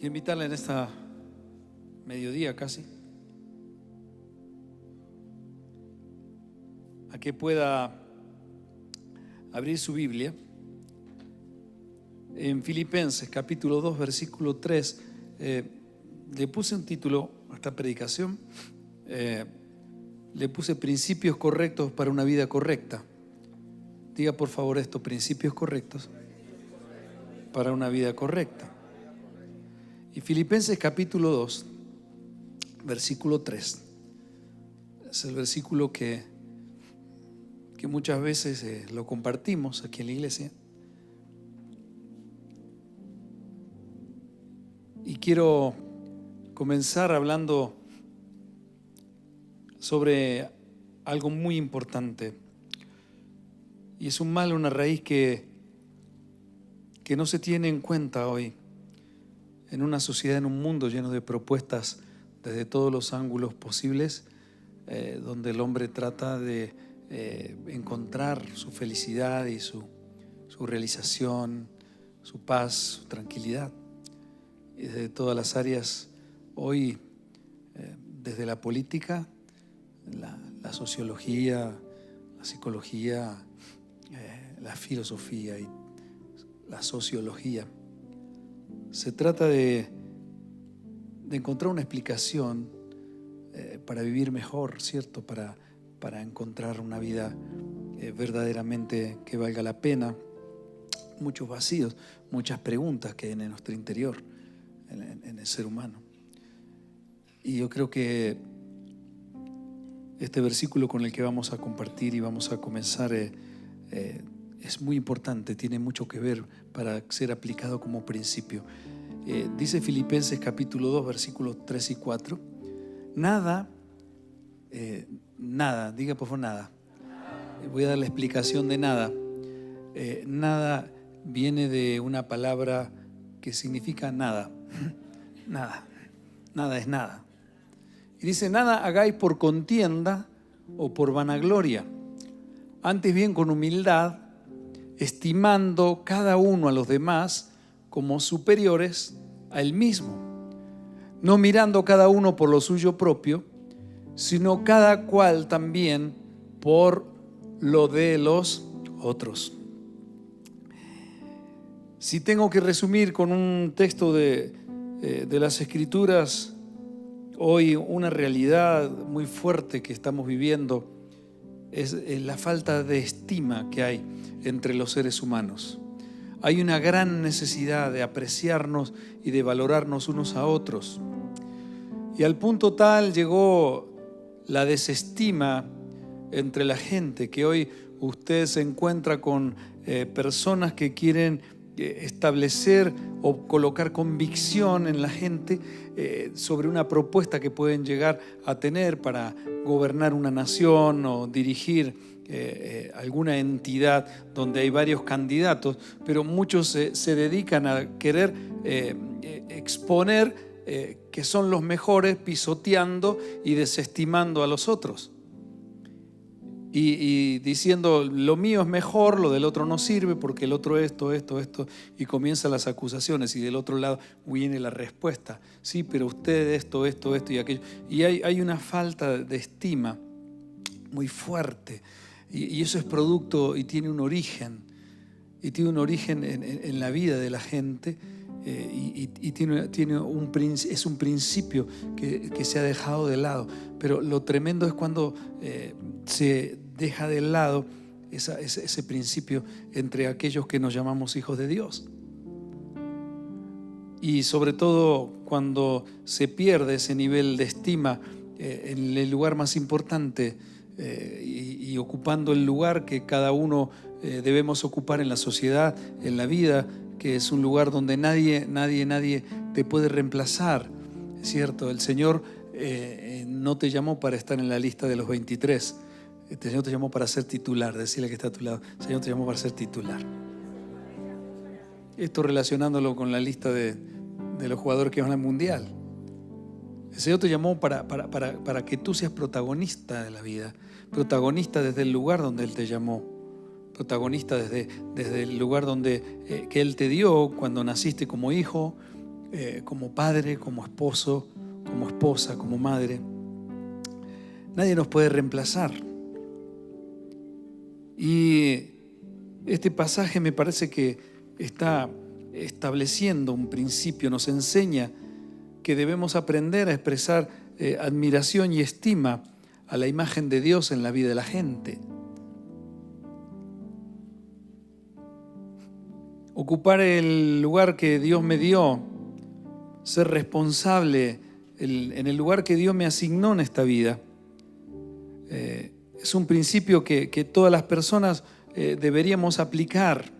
Quiero invitarle en esta mediodía casi a que pueda abrir su Biblia en Filipenses capítulo 2 versículo 3. Le puse un título a esta predicación, le puse principios correctos para una vida correcta. Diga por favor esto: principios correctos para una vida correcta. Y Filipenses capítulo 2 versículo 3 es el versículo que muchas veces lo compartimos aquí en la iglesia. Y quiero comenzar hablando sobre algo muy importante. Y es un mal, una raíz que no se tiene en cuenta hoy en una sociedad, en un mundo lleno de propuestas desde todos los ángulos posibles, donde el hombre trata de encontrar su felicidad y su realización, su paz, su tranquilidad. Y desde todas las áreas hoy, desde la política, la sociología, la psicología, la filosofía y la sociología, se trata de encontrar una explicación para vivir mejor, ¿cierto? Para encontrar una vida verdaderamente que valga la pena. Muchos vacíos, muchas preguntas que hay en nuestro interior, en el ser humano. Y yo creo que este versículo con el que vamos a compartir y vamos a comenzar es muy importante, tiene mucho que ver para ser aplicado como principio. Dice Filipenses capítulo 2 versículos 3 y 4: nada, diga por favor nada. Voy a dar la explicación de nada. Nada viene de una palabra que significa nada. Nada es nada. Y dice: nada hagáis por contienda o por vanagloria, antes bien con humildad, estimando cada uno a los demás como superiores a él mismo, no mirando cada uno por lo suyo propio, sino cada cual también por lo de los otros. Si tengo que resumir con un texto de las Escrituras, hoy una realidad muy fuerte que estamos viviendo es la falta de estima que hay entre los seres humanos. Hay una gran necesidad de apreciarnos y de valorarnos unos a otros. Y al punto tal llegó la desestima entre la gente que hoy usted se encuentra con personas que quieren establecer o colocar convicción en la gente sobre una propuesta que pueden llegar a tener para gobernar una nación o dirigir alguna entidad donde hay varios candidatos, pero muchos se dedican a querer exponer que son los mejores, pisoteando y desestimando a los otros. Y diciendo: lo mío es mejor, lo del otro no sirve porque el otro esto, y comienzan las acusaciones, y del otro lado viene la respuesta: sí, pero usted esto y aquello. Y hay una falta de estima muy fuerte, y eso es producto y tiene un origen, en la vida de la gente, es un principio que se ha dejado de lado. Pero lo tremendo es cuando se deja de lado ese principio entre aquellos que nos llamamos hijos de Dios. Y sobre todo cuando se pierde ese nivel de estima en el lugar más importante, y ocupando el lugar que cada uno debemos ocupar en la sociedad, en la vida, que es un lugar donde nadie te puede reemplazar, ¿cierto? El Señor no te llamó para estar en la lista de los 23. El Señor te llamó para ser titular. Decirle que está a tu lado: el Señor te llamó para ser titular. Esto relacionándolo con la lista de los jugadores que van al mundial. El Señor te llamó para que tú seas protagonista de la vida, protagonista desde el lugar donde Él te llamó, protagonista desde el lugar donde que Él te dio cuando naciste como hijo, como padre, como esposo, como esposa, como madre. Nadie nos puede reemplazar. Y este pasaje me parece que está estableciendo un principio, nos enseña que debemos aprender a expresar admiración y estima a la imagen de Dios en la vida de la gente. Ocupar el lugar que Dios me dio, ser responsable en el lugar que Dios me asignó en esta vida, es un principio que todas las personas deberíamos aplicar.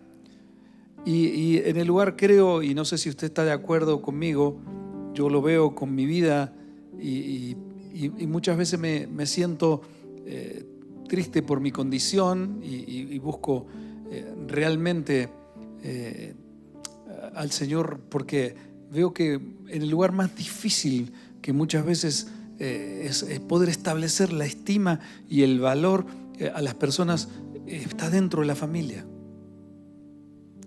Y en el lugar creo, y no sé si usted está de acuerdo conmigo, yo lo veo con mi vida y muchas veces me siento triste por mi condición y busco realmente al Señor, porque veo que en el lugar más difícil que muchas veces es poder establecer la estima y el valor a las personas está dentro de la familia.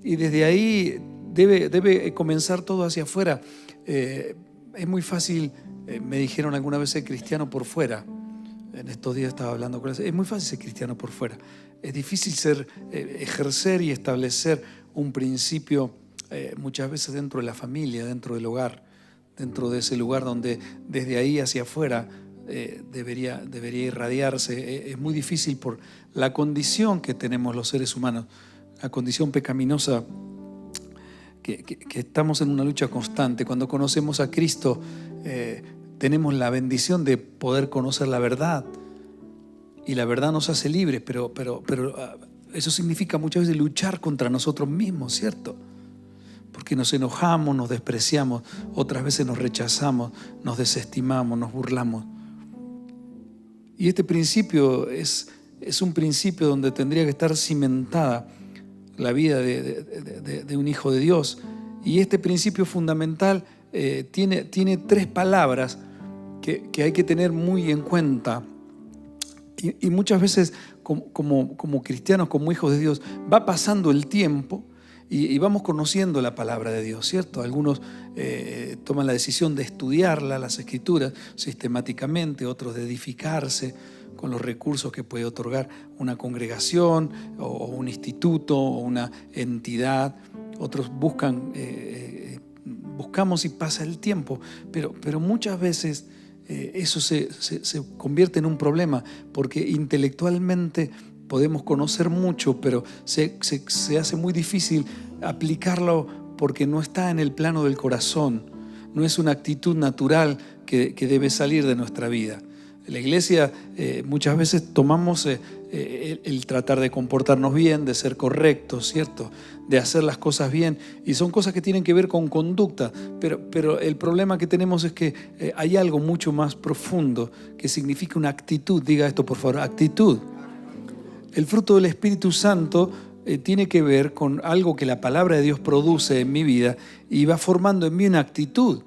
Y desde ahí debe comenzar todo hacia afuera. Es muy fácil, me dijeron alguna vez, ser cristiano por fuera. En estos días estaba hablando con ellos. Es muy fácil ser cristiano por fuera. Es difícil ejercer y establecer un principio muchas veces dentro de la familia, dentro del hogar, dentro de ese lugar donde desde ahí hacia afuera debería irradiarse. Es muy difícil por la condición que tenemos los seres humanos, la condición pecaminosa, que estamos en una lucha constante. Cuando conocemos a Cristo, tenemos la bendición de poder conocer la verdad, y la verdad nos hace libres, pero eso significa muchas veces luchar contra nosotros mismos, ¿cierto? Porque nos enojamos, nos despreciamos, otras veces nos rechazamos, nos desestimamos, nos burlamos. Y este principio es un principio donde tendría que estar cimentada la vida de un hijo de Dios. Y este principio fundamental tiene 3 palabras que hay que tener muy en cuenta. Y muchas veces como cristianos, como hijos de Dios, va pasando el tiempo y vamos conociendo la palabra de Dios, ¿cierto? Algunos toman la decisión de estudiarla, las Escrituras, sistemáticamente, otros de edificarse con los recursos que puede otorgar una congregación o un instituto o una entidad. Otros buscamos y pasa el tiempo, pero muchas veces eso se convierte en un problema, porque intelectualmente podemos conocer mucho, pero se hace muy difícil aplicarlo porque no está en el plano del corazón, no es una actitud natural que debe salir de nuestra vida. La iglesia muchas veces tomamos el tratar de comportarnos bien, de ser correctos, ¿cierto? De hacer las cosas bien, y son cosas que tienen que ver con conducta, pero el problema que tenemos es que hay algo mucho más profundo que significa una actitud. Diga esto, por favor: actitud. El fruto del Espíritu Santo tiene que ver con algo que la palabra de Dios produce en mi vida y va formando en mí una actitud: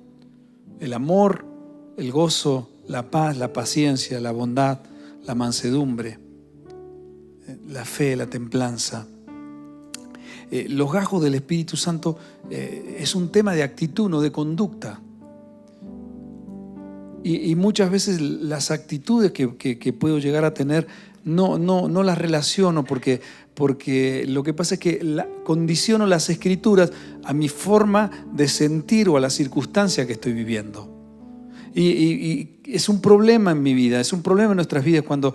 el amor, el gozo, la paz, la paciencia, la bondad, la mansedumbre, la fe, la templanza. Los gajos del Espíritu Santo es un tema de actitud, no de conducta. Y muchas veces las actitudes que puedo llegar a tener no las relaciono porque lo que pasa es que condiciono las Escrituras a mi forma de sentir o a la circunstancia que estoy viviendo. Y es un problema en mi vida, es un problema en nuestras vidas cuando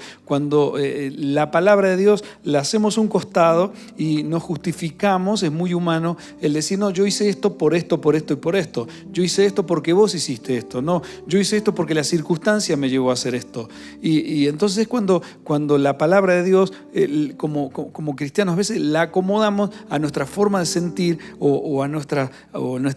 la palabra de Dios la hacemos a un costado y nos justificamos. Es muy humano el decir: no, yo hice esto por esto y por esto. Yo hice esto porque vos hiciste esto. No, yo hice esto porque la circunstancia me llevó a hacer esto. Y entonces cuando la palabra de Dios, como cristianos, a veces la acomodamos a nuestra forma de sentir o a nuestra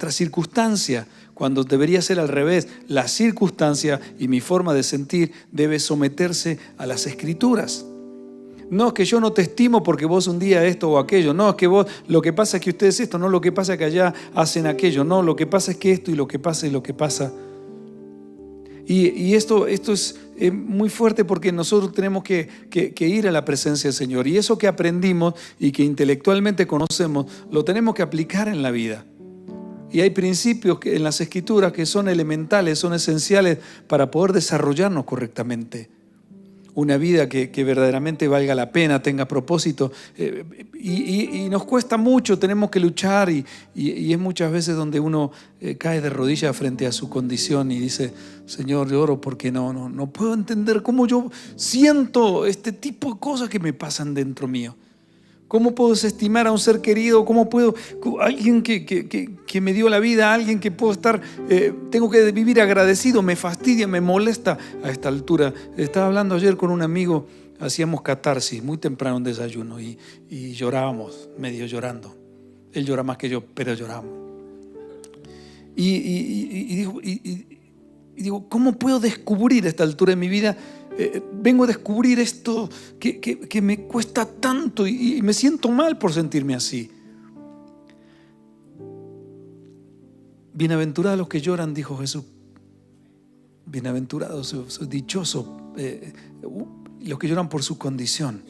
circunstancia, cuando debería ser al revés. La circunstancia y mi forma de sentir debe someterse a las Escrituras. No es que yo no te estimo porque vos un día esto o aquello. No, es que vos, lo que pasa es que ustedes esto, no, lo que pasa es que allá hacen aquello. No, lo que pasa es que esto y lo que pasa y lo que pasa. Y esto es muy fuerte, porque nosotros tenemos que ir a la presencia del Señor. Y eso que aprendimos y que intelectualmente conocemos, lo tenemos que aplicar en la vida. Y hay principios en las Escrituras que son elementales, son esenciales para poder desarrollarnos correctamente. Una vida que verdaderamente valga la pena, tenga propósito. Y nos cuesta mucho, tenemos que luchar y es muchas veces donde uno cae de rodillas frente a su condición y dice: Señor, yo oro porque no puedo entender cómo yo siento este tipo de cosas que me pasan dentro mío. ¿Cómo puedo desestimar a un ser querido? ¿Cómo puedo, alguien que me dio la vida, alguien que puedo estar, tengo que vivir agradecido? Me fastidia, me molesta a esta altura. Estaba hablando ayer con un amigo, hacíamos catarsis, muy temprano un desayuno y llorábamos, medio llorando. Él llora más que yo, pero lloramos. Y digo, ¿cómo puedo descubrir a esta altura de mi vida? Vengo a descubrir esto que me cuesta tanto y me siento mal por sentirme así. Bienaventurados los que lloran, dijo Jesús. Bienaventurados, soy dichoso, los que lloran por su condición,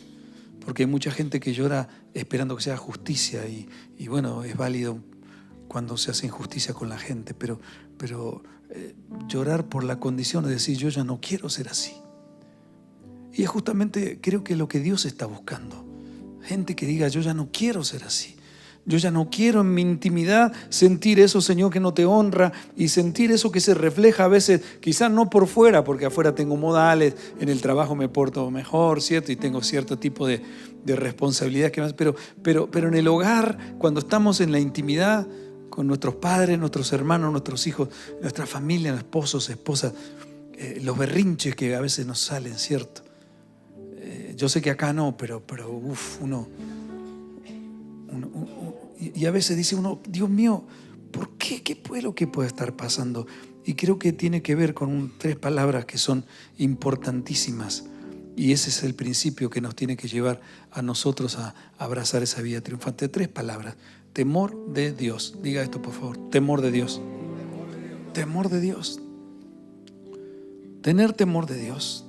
porque hay mucha gente que llora esperando que se haga justicia y bueno, es válido cuando se hace injusticia con la gente, pero llorar por la condición es decir, yo ya no quiero ser así. Y es justamente, creo que lo que Dios está buscando. Gente que diga, yo ya no quiero ser así. Yo ya no quiero en mi intimidad sentir eso, Señor, que no te honra, y sentir eso que se refleja a veces, quizás no por fuera, porque afuera tengo modales, en el trabajo me porto mejor, ¿cierto? Y tengo cierto tipo de responsabilidad, pero en el hogar, cuando estamos en la intimidad con nuestros padres, nuestros hermanos, nuestros hijos, nuestra familia, esposos, esposas, los berrinches que a veces nos salen, ¿cierto? Yo sé que acá no, pero uno y a veces dice uno, Dios mío, ¿por qué? ¿Qué fue lo que puede estar pasando? Y creo que tiene que ver con 3 palabras que son importantísimas. Y ese es el principio que nos tiene que llevar a nosotros a abrazar esa vida triunfante. 3 palabras. Temor de Dios. Diga esto, por favor. Temor de Dios. Temor de Dios. Tener temor de Dios.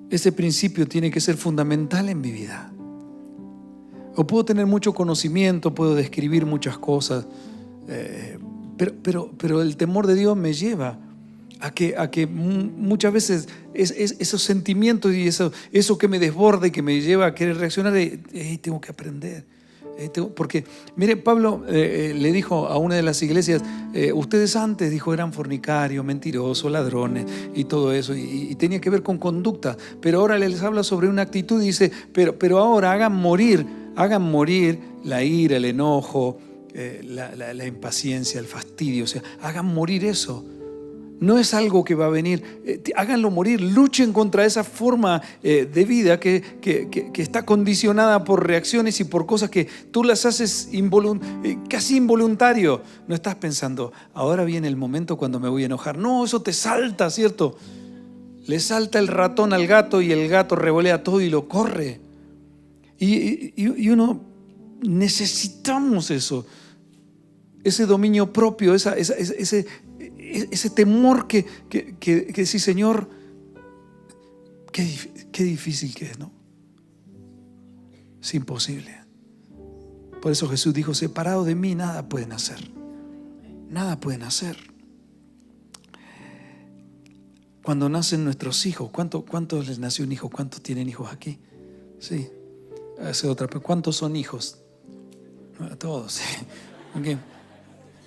Ese principio tiene que ser fundamental en mi vida. O puedo tener mucho conocimiento, puedo describir muchas cosas, pero el temor de Dios me lleva a que muchas veces esos sentimientos y eso que me desborda y que me lleva a querer reaccionar, tengo que aprender. Porque, mire, Pablo le dijo a una de las iglesias, ustedes antes, dijo, eran fornicarios, mentirosos, ladrones y todo eso, y tenía que ver con conducta, pero ahora les habla sobre una actitud y dice, pero ahora hagan morir la ira, el enojo, la impaciencia, el fastidio, o sea, hagan morir eso. No es algo que va a venir, háganlo morir, luchen contra esa forma de vida que está condicionada por reacciones y por cosas que tú las haces casi involuntario. No estás pensando, ahora viene el momento cuando me voy a enojar. No, eso te salta, ¿cierto? Le salta el ratón al gato y el gato revolea todo y lo corre. Y uno necesitamos eso, ese dominio propio, ese temor que sí, Señor, qué difícil que es, ¿no? Es imposible. Por eso Jesús dijo, separado de mí nada pueden hacer. Nada pueden hacer. Cuando nacen nuestros hijos, ¿cuántos les nació un hijo? ¿Cuántos tienen hijos aquí? Sí. ¿Cuántos son hijos? A todos, sí. Okay.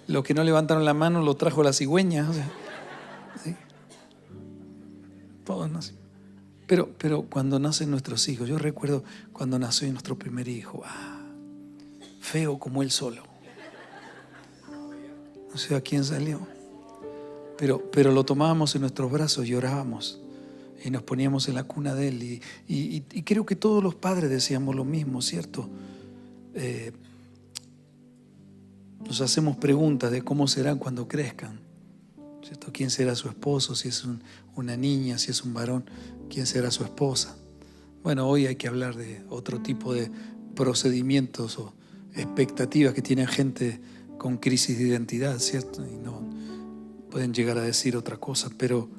Los que no levantaron la mano lo trajo la cigüeña, o sea, ¿sí? Todos nacen. Pero cuando nacen nuestros hijos, yo recuerdo cuando nació nuestro primer hijo, feo como él solo. No sé a quién salió, pero lo tomábamos en nuestros brazos y llorábamos y nos poníamos en la cuna de él y creo que todos los padres decíamos lo mismo, ¿cierto? Nos hacemos preguntas de cómo serán cuando crezcan, ¿cierto? ¿Quién será su esposo? Si es una niña, si es un varón, ¿quién será su esposa? Bueno, hoy hay que hablar de otro tipo de procedimientos o expectativas que tienen gente con crisis de identidad, ¿cierto? Y no pueden llegar a decir otra cosa, pero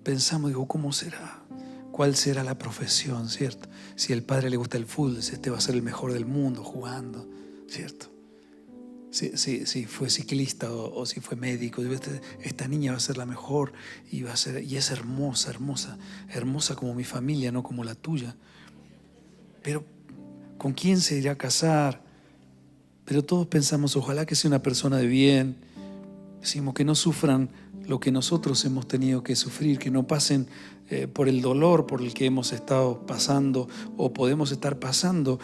pensamos, digo, ¿cómo será? ¿Cuál será la profesión, cierto? Si al padre le gusta el fútbol, este va a ser el mejor del mundo jugando, ¿cierto? si fue ciclista o si fue médico. Esta niña va a ser la mejor y es hermosa, hermosa, hermosa como mi familia, no como la tuya. Pero ¿con quién se irá a casar? Pero todos pensamos, ojalá que sea una persona de bien. Decimos que no sufran lo que nosotros hemos tenido que sufrir, que no pasen por el dolor por el que hemos estado pasando o podemos estar pasando,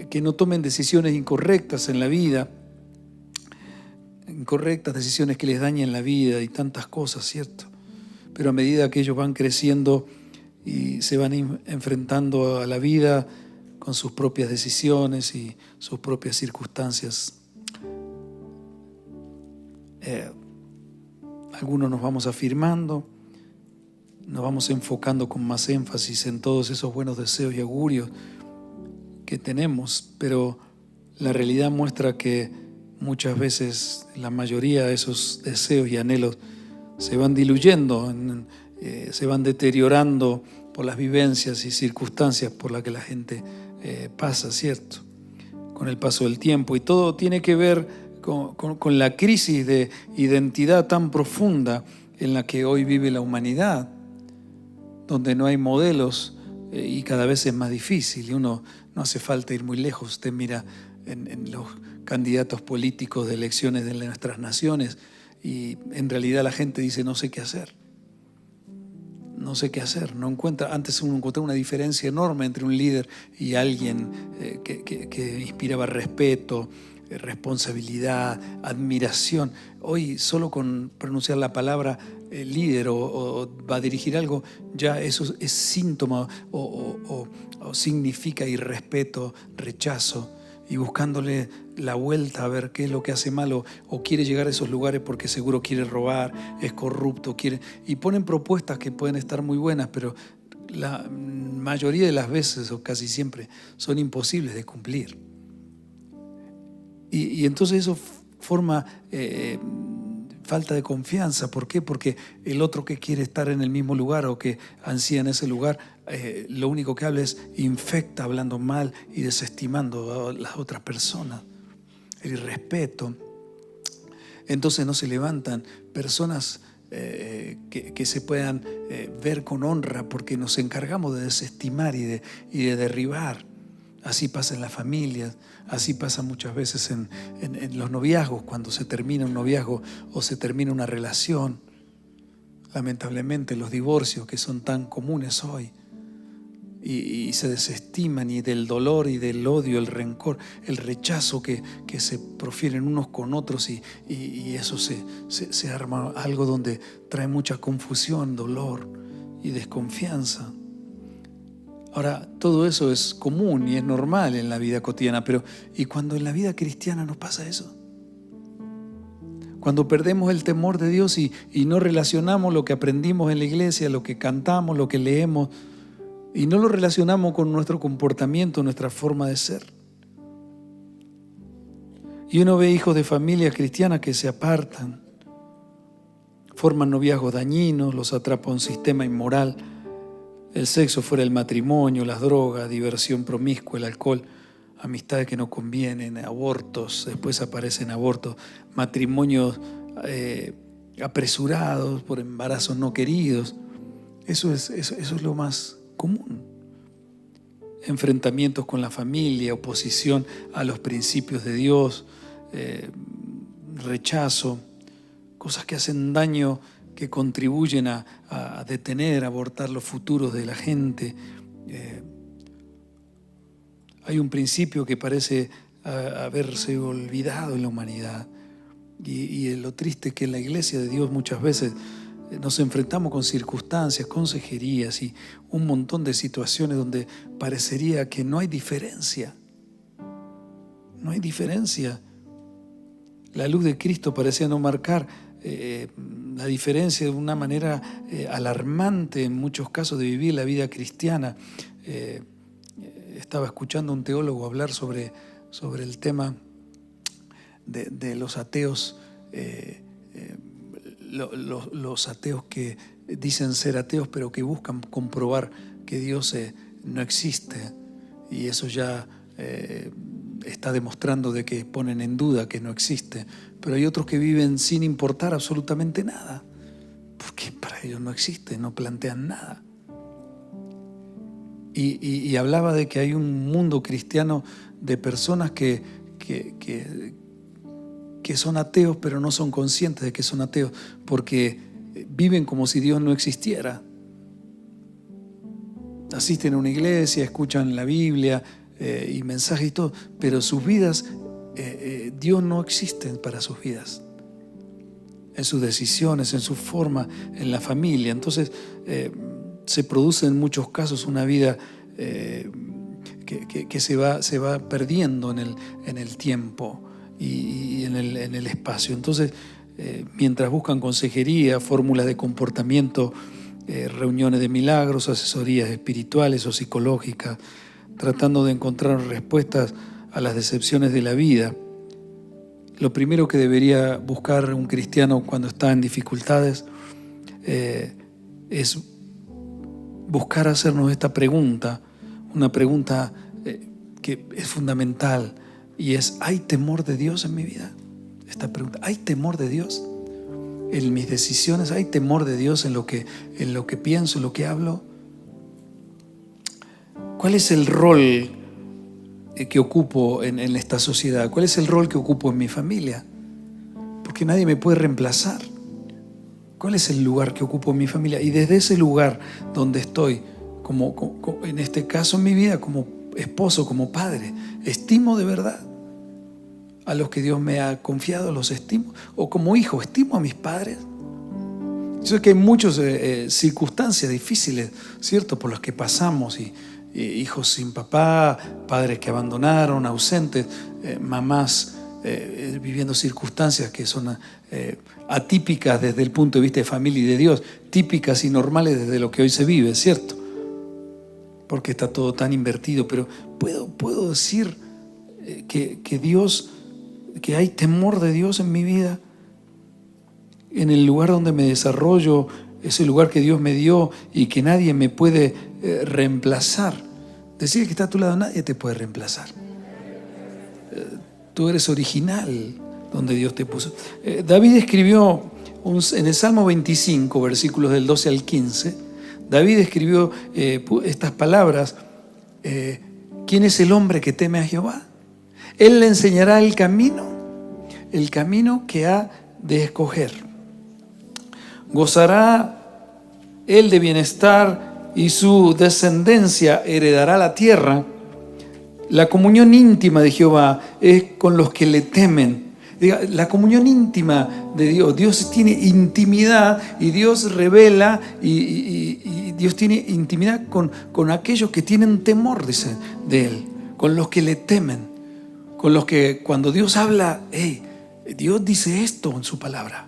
que no tomen decisiones incorrectas en la vida, incorrectas decisiones que les dañen la vida y tantas cosas, ¿cierto? Pero a medida que ellos van creciendo y se van enfrentando a la vida con sus propias decisiones y sus propias circunstancias, algunos nos vamos afirmando, nos vamos enfocando con más énfasis en todos esos buenos deseos y augurios que tenemos, pero la realidad muestra que muchas veces la mayoría de esos deseos y anhelos se van diluyendo, se van deteriorando por las vivencias y circunstancias por las que la gente pasa, ¿cierto? Con el paso del tiempo. Y todo tiene que ver con la crisis de identidad tan profunda en la que hoy vive la humanidad, donde no hay modelos y cada vez es más difícil. Y uno no hace falta ir muy lejos. Usted mira en los candidatos políticos de elecciones de nuestras naciones y en realidad la gente dice no sé qué hacer. No sé qué hacer, no encuentra. Antes uno encontraba una diferencia enorme entre un líder y alguien que inspiraba respeto, responsabilidad, admiración. Hoy solo con pronunciar la palabra líder o va a dirigir algo, ya eso es síntoma o significa irrespeto, rechazo, y buscándole la vuelta a ver qué es lo que hace mal o quiere llegar a esos lugares porque seguro quiere robar, es corrupto, y ponen propuestas que pueden estar muy buenas, pero la mayoría de las veces o casi siempre son imposibles de cumplir. Y entonces eso forma falta de confianza. ¿Por qué? Porque el otro que quiere estar en el mismo lugar o que ansía en ese lugar, lo único que habla es infecta, hablando mal y desestimando a las otras personas. El irrespeto. Entonces no se levantan personas que se puedan ver con honra, porque nos encargamos de desestimar y de derribar. Así pasa en las familias, así pasa muchas veces en los noviazgos, cuando se termina un noviazgo o se termina una relación. Lamentablemente los divorcios que son tan comunes hoy y se desestiman, y del dolor y del odio, el rencor, el rechazo que se profieren unos con otros y eso se arma algo donde trae mucha confusión, dolor y desconfianza. Ahora, todo eso es común y es normal en la vida cotidiana, pero ¿y cuando en la vida cristiana nos pasa eso? Cuando perdemos el temor de Dios y no relacionamos lo que aprendimos en la iglesia, lo que cantamos, lo que leemos, y no lo relacionamos con nuestro comportamiento, nuestra forma de ser. Y uno ve hijos de familias cristianas que se apartan, forman noviazgos dañinos, los atrapa un sistema inmoral, el sexo fuera del matrimonio, las drogas, diversión promiscua, el alcohol, amistades que no convienen, abortos, después aparecen abortos, matrimonios apresurados por embarazos no queridos. Eso es lo más común. Enfrentamientos con la familia, oposición a los principios de Dios, rechazo, cosas que hacen daño, que contribuyen a detener, a abortar los futuros de la gente. Hay un principio que parece haberse olvidado en la humanidad. Y lo triste es que en la iglesia de Dios muchas veces nos enfrentamos con circunstancias, consejerías y un montón de situaciones donde parecería que no hay diferencia. No hay diferencia. La luz de Cristo parecía no marcar la diferencia de una manera alarmante en muchos casos de vivir la vida cristiana. Estaba escuchando a un teólogo hablar sobre el tema de los ateos, los ateos que dicen ser ateos pero que buscan comprobar que Dios no existe, y eso ya está demostrando de que ponen en duda que no existe, pero hay otros que viven sin importar absolutamente nada, porque para ellos no existe, no plantean nada. Y hablaba de que hay un mundo cristiano de personas que son ateos, pero no son conscientes de que son ateos, porque viven como si Dios no existiera. Asisten a una iglesia, escuchan la Biblia y mensajes y todo, pero sus vidas, Dios no existe para sus vidas, en sus decisiones, en su forma, en la familia. Entonces se produce en muchos casos una vida que se va perdiendo en el tiempo y en el espacio. Entonces, mientras buscan consejería, fórmulas de comportamiento, reuniones de milagros, asesorías espirituales o psicológicas, tratando de encontrar respuestas a las decepciones de la vida, lo primero que debería buscar un cristiano cuando está en dificultades es buscar hacernos esta pregunta, una pregunta que es fundamental, y es: ¿hay temor de Dios en mi vida? Esta pregunta: ¿hay temor de Dios en mis decisiones? ¿Hay temor de Dios en lo que pienso, en lo que hablo? ¿Cuál es el rol que ocupo en esta sociedad? ¿Cuál es el rol que ocupo en mi familia? Porque nadie me puede reemplazar. ¿Cuál es el lugar que ocupo en mi familia? Y desde ese lugar donde estoy, como en este caso en mi vida, como esposo, como padre, ¿estimo de verdad a los que Dios me ha confiado? ¿Los estimo? O como hijo, ¿estimo a mis padres? Yo sé que hay muchas circunstancias difíciles, ¿cierto?, por las que pasamos, y hijos sin papá, padres que abandonaron, ausentes, mamás viviendo circunstancias que son atípicas desde el punto de vista de familia y de Dios, típicas y normales desde lo que hoy se vive, ¿cierto? Porque está todo tan invertido. Pero puedo decir que Dios, que hay temor de Dios en mi vida, en el lugar donde me desarrollo, ese lugar que Dios me dio y que nadie me puede reemplazar. Decir que está a tu lado: nadie te puede reemplazar. Tú eres original donde Dios te puso. David escribió en el Salmo 25, versículos del 12 al 15, David escribió estas palabras: ¿quién es el hombre que teme a Jehová? Él le enseñará el camino que ha de escoger. Gozará él de bienestar y su descendencia heredará la tierra. La comunión íntima de Jehová es con los que le temen. La comunión íntima de Dios. Dios tiene intimidad y Dios revela y Dios tiene intimidad con aquellos que tienen temor, dice, de Él, con los que le temen, con los que cuando Dios habla, Dios dice esto en su palabra.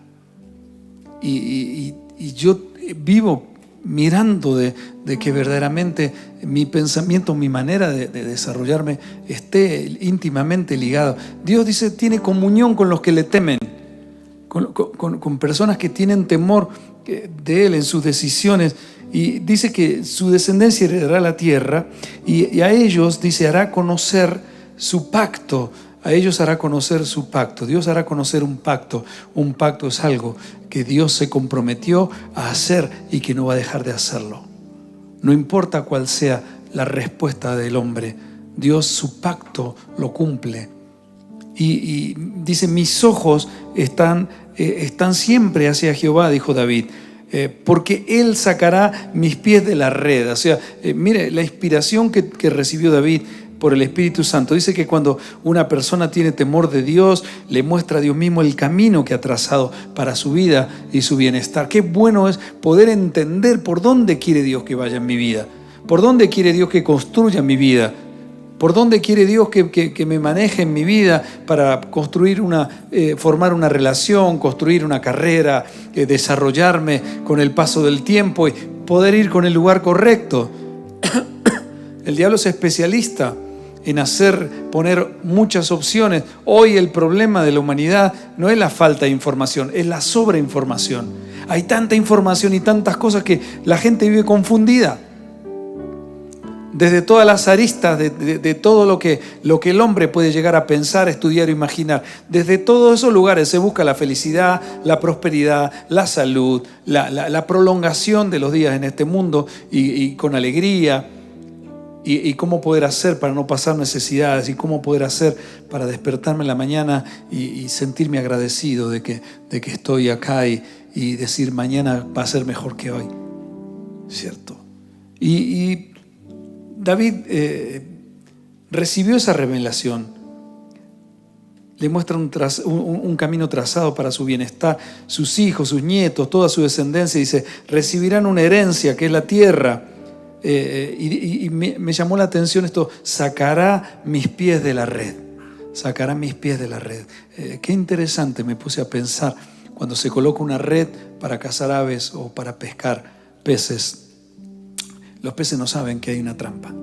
Y yo vivo mirando de que verdaderamente mi pensamiento, mi manera de desarrollarme esté íntimamente ligado. Dios dice, tiene comunión con los que le temen, con personas que tienen temor de Él en sus decisiones, y dice que su descendencia heredará la tierra, y a ellos, dice, hará conocer su pacto. A ellos hará conocer su pacto. Dios hará conocer un pacto. Un pacto es algo que Dios se comprometió a hacer y que no va a dejar de hacerlo. No importa cuál sea la respuesta del hombre, Dios su pacto lo cumple. Y dice, mis ojos están siempre hacia Jehová, dijo David, porque Él sacará mis pies de la red. O sea, mire la inspiración que recibió David por el Espíritu Santo. Dice que cuando una persona tiene temor de Dios, le muestra a Dios mismo el camino que ha trazado para su vida y su bienestar. Qué bueno es poder entender por dónde quiere Dios que vaya en mi vida, por dónde quiere Dios que construya mi vida, por dónde quiere Dios que me maneje en mi vida para construir formar una relación, construir una carrera, desarrollarme con el paso del tiempo y poder ir con el lugar correcto. El diablo es especialista en poner muchas opciones. Hoy el problema de la humanidad no es la falta de información, es la sobreinformación. Hay tanta información y tantas cosas que la gente vive confundida. desde todas las aristas de todo lo que el hombre puede llegar a pensar, estudiar o imaginar. Desde todos esos lugares se busca la felicidad, la prosperidad, la salud, la prolongación de los días en este mundo y con alegría. Y cómo poder hacer para no pasar necesidades, y cómo poder hacer para despertarme en la mañana y sentirme agradecido de que estoy acá y decir mañana va a ser mejor que hoy, ¿cierto? Y David recibió esa revelación, le muestra un camino trazado para su bienestar, sus hijos, sus nietos, toda su descendencia, dice, recibirán una herencia que es la tierra. Y me llamó la atención esto, sacará mis pies de la red, sacará mis pies de la red. Qué interesante, me puse a pensar, cuando se coloca una red para cazar aves o para pescar peces, los peces no saben que hay una trampa,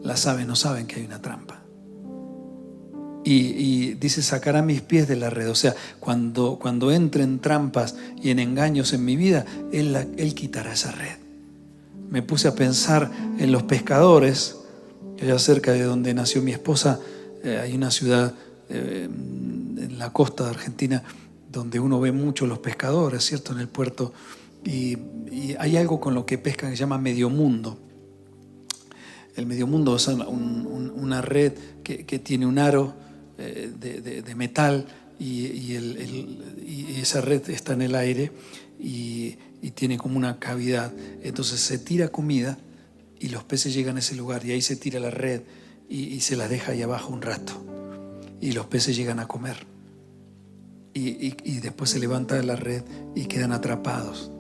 las aves no saben que hay una trampa. Y dice, sacará mis pies de la red, o sea, cuando entren trampas y en engaños en mi vida, Él quitará esa red. Me puse a pensar en los pescadores, allá cerca de donde nació mi esposa, hay una ciudad en la costa de Argentina donde uno ve mucho los pescadores, ¿cierto? En el puerto, y hay algo con lo que pescan que se llama medio mundo. El medio mundo es una red que tiene un aro de metal y esa red está en el aire y tiene como una cavidad. Entonces se tira comida y los peces llegan a ese lugar y ahí se tira la red y se la deja ahí abajo un rato y los peces llegan a comer y después se levanta la red y quedan atrapados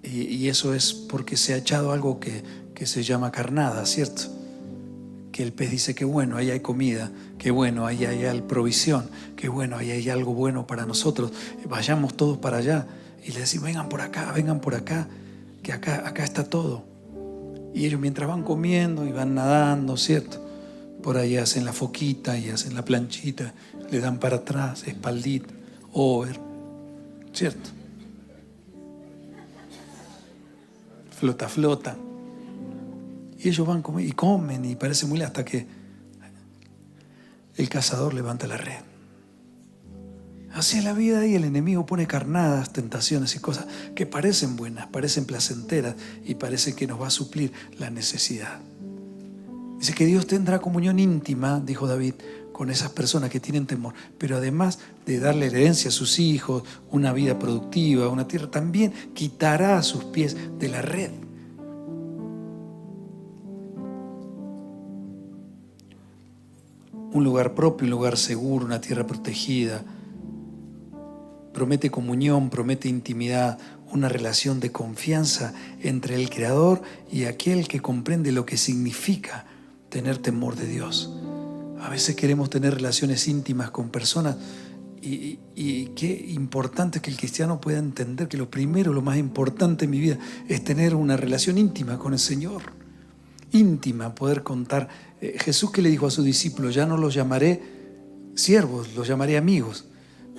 y eso es porque se ha echado algo que se llama carnada, ¿cierto? Que el pez dice que bueno, ahí hay comida, que bueno, ahí hay provisión, que bueno, ahí hay algo bueno para nosotros, vayamos todos para allá. Y le decimos, vengan por acá, que acá está todo. Y ellos mientras van comiendo y van nadando, ¿cierto? Por ahí hacen la foquita y hacen la planchita, le dan para atrás, espaldita, over, ¿cierto? Flota. Y ellos van y comen y parece muy hasta que el cazador levanta la red. Así es la vida y el enemigo pone carnadas, tentaciones y cosas que parecen buenas, parecen placenteras y parece que nos va a suplir la necesidad. Dice que Dios tendrá comunión íntima, dijo David, con esas personas que tienen temor, pero además de darle herencia a sus hijos, una vida productiva, una tierra, también quitará a sus pies de la red. Un lugar propio, un lugar seguro, una tierra protegida. Promete comunión, promete intimidad, una relación de confianza entre el Creador y aquel que comprende lo que significa tener temor de Dios. A veces queremos tener relaciones íntimas con personas y qué importante es que el cristiano pueda entender que lo primero, lo más importante en mi vida es tener una relación íntima con el Señor. Íntima, poder contar. Jesús, que le dijo a sus discípulos, ya no los llamaré siervos, los llamaré amigos.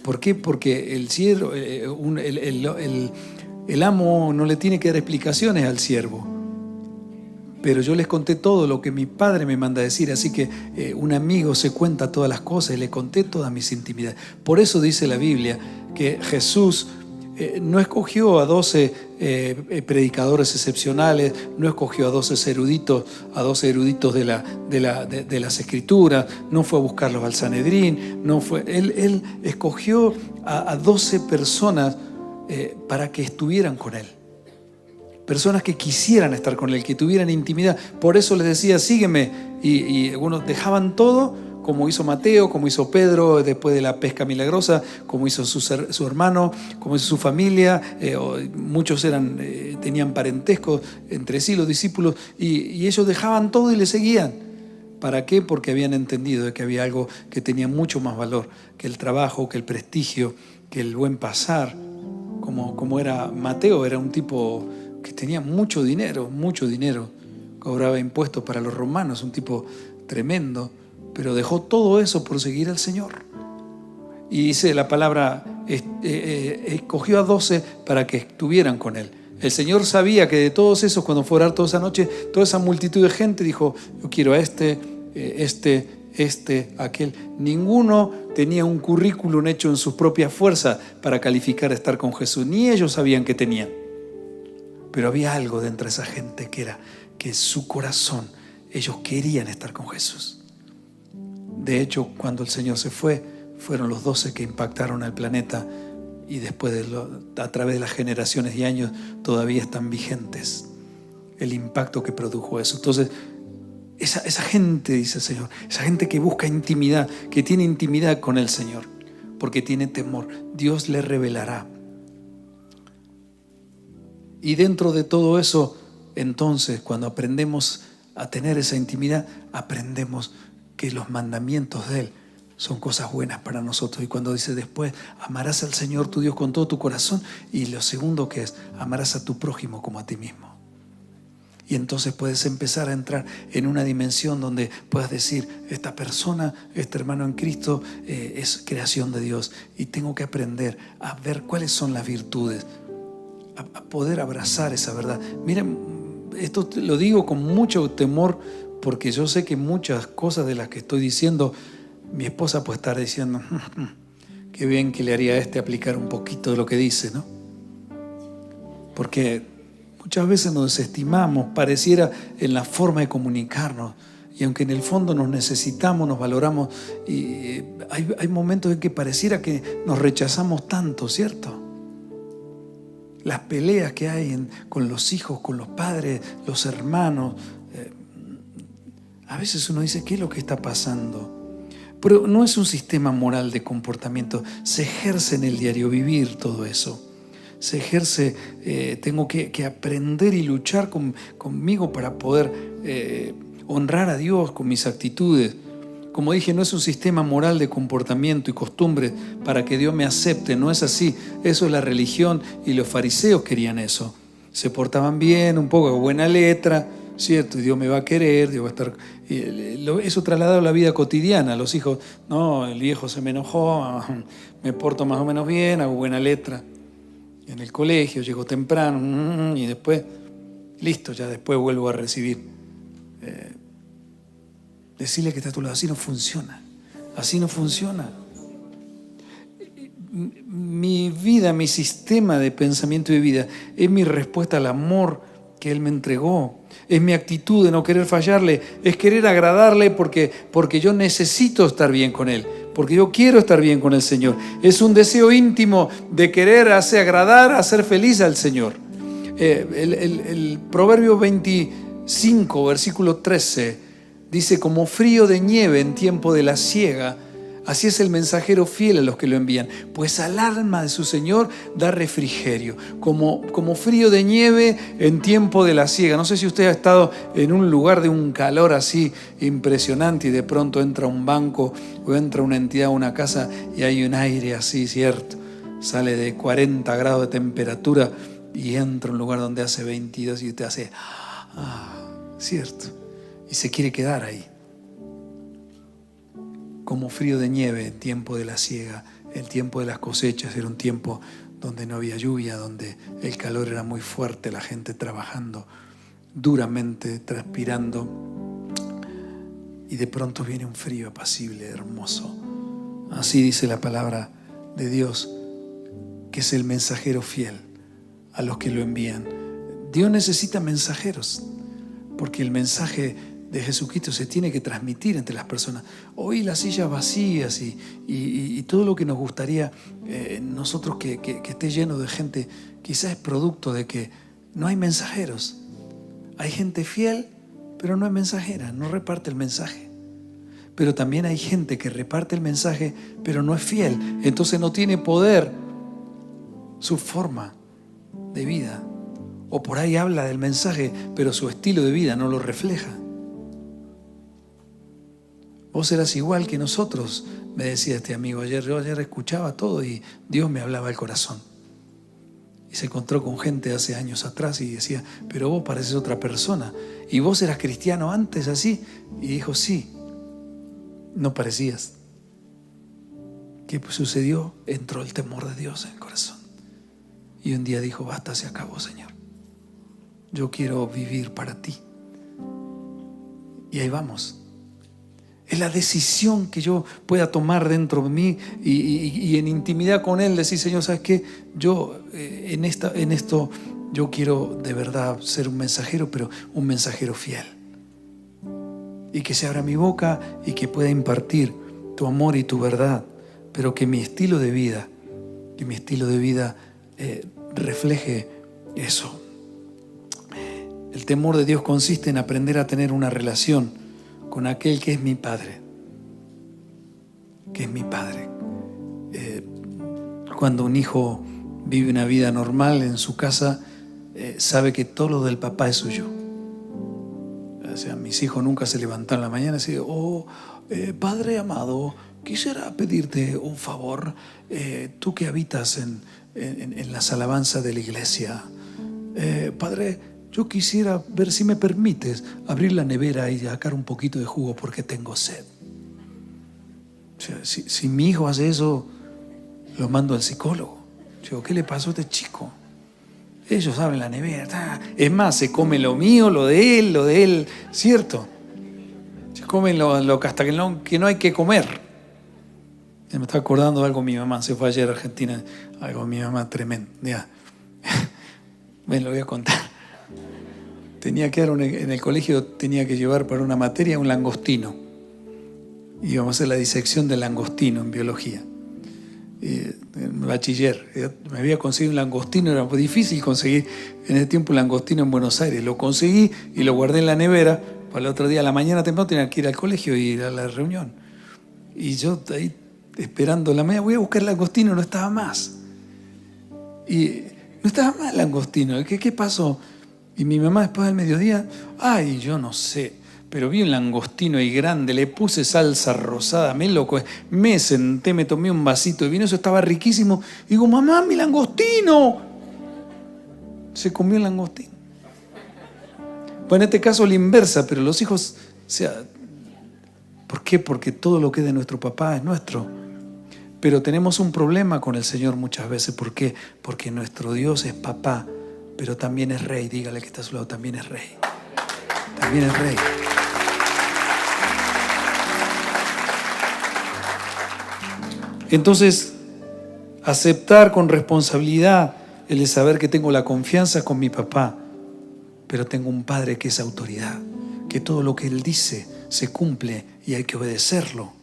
¿Por qué? Porque el siervo, el amo no le tiene que dar explicaciones al siervo. Pero yo les conté todo lo que mi padre me manda a decir, así que un amigo se cuenta todas las cosas y le conté todas mis intimidades. Por eso dice la Biblia que Jesús no escogió a 12 predicadores excepcionales, no escogió a 12 eruditos de las Escrituras, no fue a buscarlos al Sanedrín, él escogió a 12 personas para que estuvieran con él. Personas que quisieran estar con él, que tuvieran intimidad. Por eso les decía, sígueme. Y algunos dejaban todo, como hizo Mateo, como hizo Pedro después de la pesca milagrosa, como hizo su hermano, como hizo su familia. Muchos tenían parentesco entre sí, los discípulos, y ellos dejaban todo y le seguían. ¿Para qué? Porque habían entendido de que había algo que tenía mucho más valor que el trabajo, que el prestigio, que el buen pasar. Como era Mateo, era un tipo que tenía mucho dinero, cobraba impuestos para los romanos, un tipo tremendo, pero dejó todo eso por seguir al Señor. Y dice la palabra, escogió a 12 para que estuvieran con él. El Señor sabía que de todos esos, cuando fue a orar toda esa noche, toda esa multitud de gente dijo, yo quiero a aquel. Ninguno tenía un currículum hecho en sus propias fuerzas para calificar a estar con Jesús. Ni ellos sabían que tenían. Pero había algo dentro de esa gente que era que su corazón, ellos querían estar con Jesús. De hecho, cuando el Señor se fue, fueron los 12 que impactaron al planeta y después a través de las generaciones y años todavía están vigentes el impacto que produjo eso. Entonces, esa gente, dice el Señor, esa gente que busca intimidad, que tiene intimidad con el Señor, porque tiene temor, Dios le revelará. Y dentro de todo eso, entonces, cuando aprendemos a tener esa intimidad, aprendemos que los mandamientos de Él son cosas buenas para nosotros. Y cuando dice después, amarás al Señor tu Dios con todo tu corazón, y lo segundo que es, amarás a tu prójimo como a ti mismo. Y entonces puedes empezar a entrar en una dimensión donde puedas decir, esta persona, este hermano en Cristo es creación de Dios, y tengo que aprender a ver cuáles son las virtudes, a poder abrazar esa verdad. Miren, esto lo digo con mucho temor, porque yo sé que muchas cosas de las que estoy diciendo, mi esposa puede estar diciendo, qué bien que le haría a aplicar un poquito de lo que dice, ¿no? Porque muchas veces nos desestimamos, pareciera, en la forma de comunicarnos. Y aunque en el fondo nos necesitamos, nos valoramos, y hay momentos en que pareciera que nos rechazamos tanto, ¿cierto? Las peleas que hay con los hijos, con los padres, los hermanos. A veces uno dice, ¿qué es lo que está pasando? Pero no es un sistema moral de comportamiento. Se ejerce en el diario vivir todo eso. Se ejerce, tengo que aprender y luchar conmigo para poder honrar a Dios con mis actitudes. Como dije, no es un sistema moral de comportamiento y costumbres para que Dios me acepte. No es así. Eso es la religión, y los fariseos querían eso. Se portaban bien, un poco de buena letra, ¿cierto? Y Dios me va a querer, Dios va a estar. Eso trasladado a la vida cotidiana. Los hijos, no, el viejo se me enojó, me porto más o menos bien, hago buena letra. En el colegio, llego temprano, y después, listo, ya después vuelvo a recibir. Decirle que está a tu lado, así no funciona. Así no funciona. Mi vida, mi sistema de pensamiento y de vida es mi respuesta al amor que Él me entregó. Es mi actitud de no querer fallarle, es querer agradarle porque yo necesito estar bien con Él, porque yo quiero estar bien con el Señor. Es un deseo íntimo de querer agradar, hacer feliz al Señor. El Proverbio 25, versículo 13, dice, como frío de nieve en tiempo de la siega, así es el mensajero fiel a los que lo envían, pues al alma de su Señor da refrigerio, como frío de nieve en tiempo de la siega. No sé si usted ha estado en un lugar de un calor así impresionante y de pronto entra a un banco o entra a una entidad, a una casa, y hay un aire así, ¿cierto? Sale de 40 grados de temperatura y entra a un lugar donde hace 22 y usted hace, ¿cierto? Y se quiere quedar ahí. Como frío de nieve en tiempo de la siega. El tiempo de las cosechas era un tiempo donde no había lluvia, donde el calor era muy fuerte, la gente trabajando duramente, transpirando, y de pronto viene un frío apacible, hermoso. Así dice la palabra de Dios, que es el mensajero fiel a los que lo envían. Dios necesita mensajeros, porque el mensaje de Jesucristo se tiene que transmitir entre las personas. Hoy las sillas vacías y todo lo que nos gustaría nosotros que esté lleno de gente, quizás es producto de que no hay mensajeros. Hay gente fiel, pero no es mensajera, no reparte el mensaje. Pero también hay gente que reparte el mensaje, pero no es fiel. Entonces no tiene poder su forma de vida. O por ahí habla del mensaje, pero su estilo de vida no lo refleja. Vos eras igual que nosotros, me decía este amigo ayer. Yo ayer escuchaba todo y Dios me hablaba al corazón. Y se encontró con gente hace años atrás y decía, pero vos pareces otra persona. ¿Y vos eras cristiano antes así? Y dijo, sí, no parecías. ¿Qué sucedió? Entró el temor de Dios en el corazón. Y un día dijo, basta, se acabó, Señor. yo quiero vivir para ti. Y ahí vamos. Es la decisión que yo pueda tomar dentro de mí y en intimidad con Él decir, Señor, ¿sabes qué? Yo en esto yo quiero de verdad ser un mensajero, pero un mensajero fiel. Y que se abra mi boca y que pueda impartir tu amor y tu verdad, pero que mi estilo de vida, refleje eso. El temor de Dios consiste en aprender a tener una relación con aquel que es mi Padre. Cuando un hijo vive una vida normal en su casa, sabe que todo lo del papá es suyo. O sea, mis hijos nunca se levantaron en la mañana y decían, Padre amado, quisiera pedirte un favor. Tú que habitas en las alabanzas de la iglesia, Padre, yo quisiera ver si me permites abrir la nevera y sacar un poquito de jugo porque tengo sed. O sea, si mi hijo hace eso, lo mando al psicólogo. Digo, ¿qué le pasó a este chico? Ellos abren la nevera. Es más, se come lo mío, lo de él, ¿cierto? Se comen lo hasta que no hay que comer. Me está acordando de algo mi mamá. Se fue ayer a Argentina. Algo mi mamá tremendo. Ya. Me lo voy a contar. Tenía que dar en el colegio, tenía que llevar para una materia un langostino. Íbamos a hacer la disección del langostino en biología. En bachiller. Me había conseguido un langostino, era difícil conseguir en ese tiempo un langostino en Buenos Aires. Lo conseguí y lo guardé en la nevera. Para el otro día, a la mañana temprano, tenía que ir al colegio y ir a la reunión. Y yo ahí esperando la mañana, voy a buscar el langostino, no estaba más. Y no estaba más el langostino. ¿Qué pasó? Y mi mamá después del mediodía, yo no sé, pero vi un langostino ahí grande, le puse salsa rosada, me senté, me tomé un vasito de vino, eso estaba riquísimo. Y digo, mamá, mi langostino. Se comió el langostino. Pues en este caso la inversa, pero los hijos, ¿por qué? Porque todo lo que es de nuestro papá es nuestro. Pero tenemos un problema con el Señor muchas veces. ¿Por qué? Porque nuestro Dios es papá, pero también es rey. Dígale que está a su lado, también es rey. También es rey. Entonces, aceptar con responsabilidad el de saber que tengo la confianza con mi papá, pero tengo un padre que es autoridad, que todo lo que él dice se cumple y hay que obedecerlo.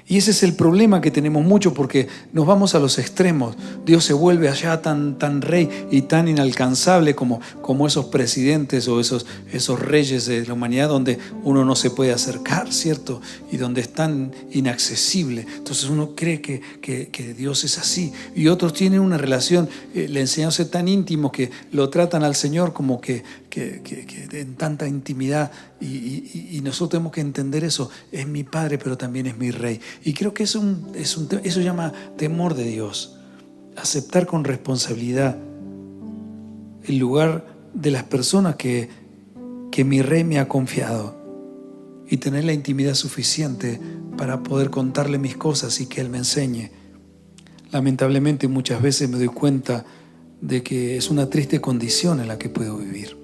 Y ese es el problema que tenemos mucho, porque nos vamos a los extremos. Dios se vuelve allá tan rey y tan inalcanzable como esos presidentes o esos reyes de la humanidad donde uno no se puede acercar, ¿cierto? Y donde es tan inaccesible. Entonces uno cree que Dios es así. Y otros tienen una relación, le enseñan a ser tan íntimos que lo tratan al Señor como que en tanta intimidad. Y nosotros tenemos que entender eso. Es mi Padre, pero también es mi Rey. Y creo que eso llama temor de Dios. Aceptar con responsabilidad el lugar de las personas que mi Rey me ha confiado y tener la intimidad suficiente para poder contarle mis cosas y que Él me enseñe. Lamentablemente muchas veces me doy cuenta de que es una triste condición en la que puedo vivir.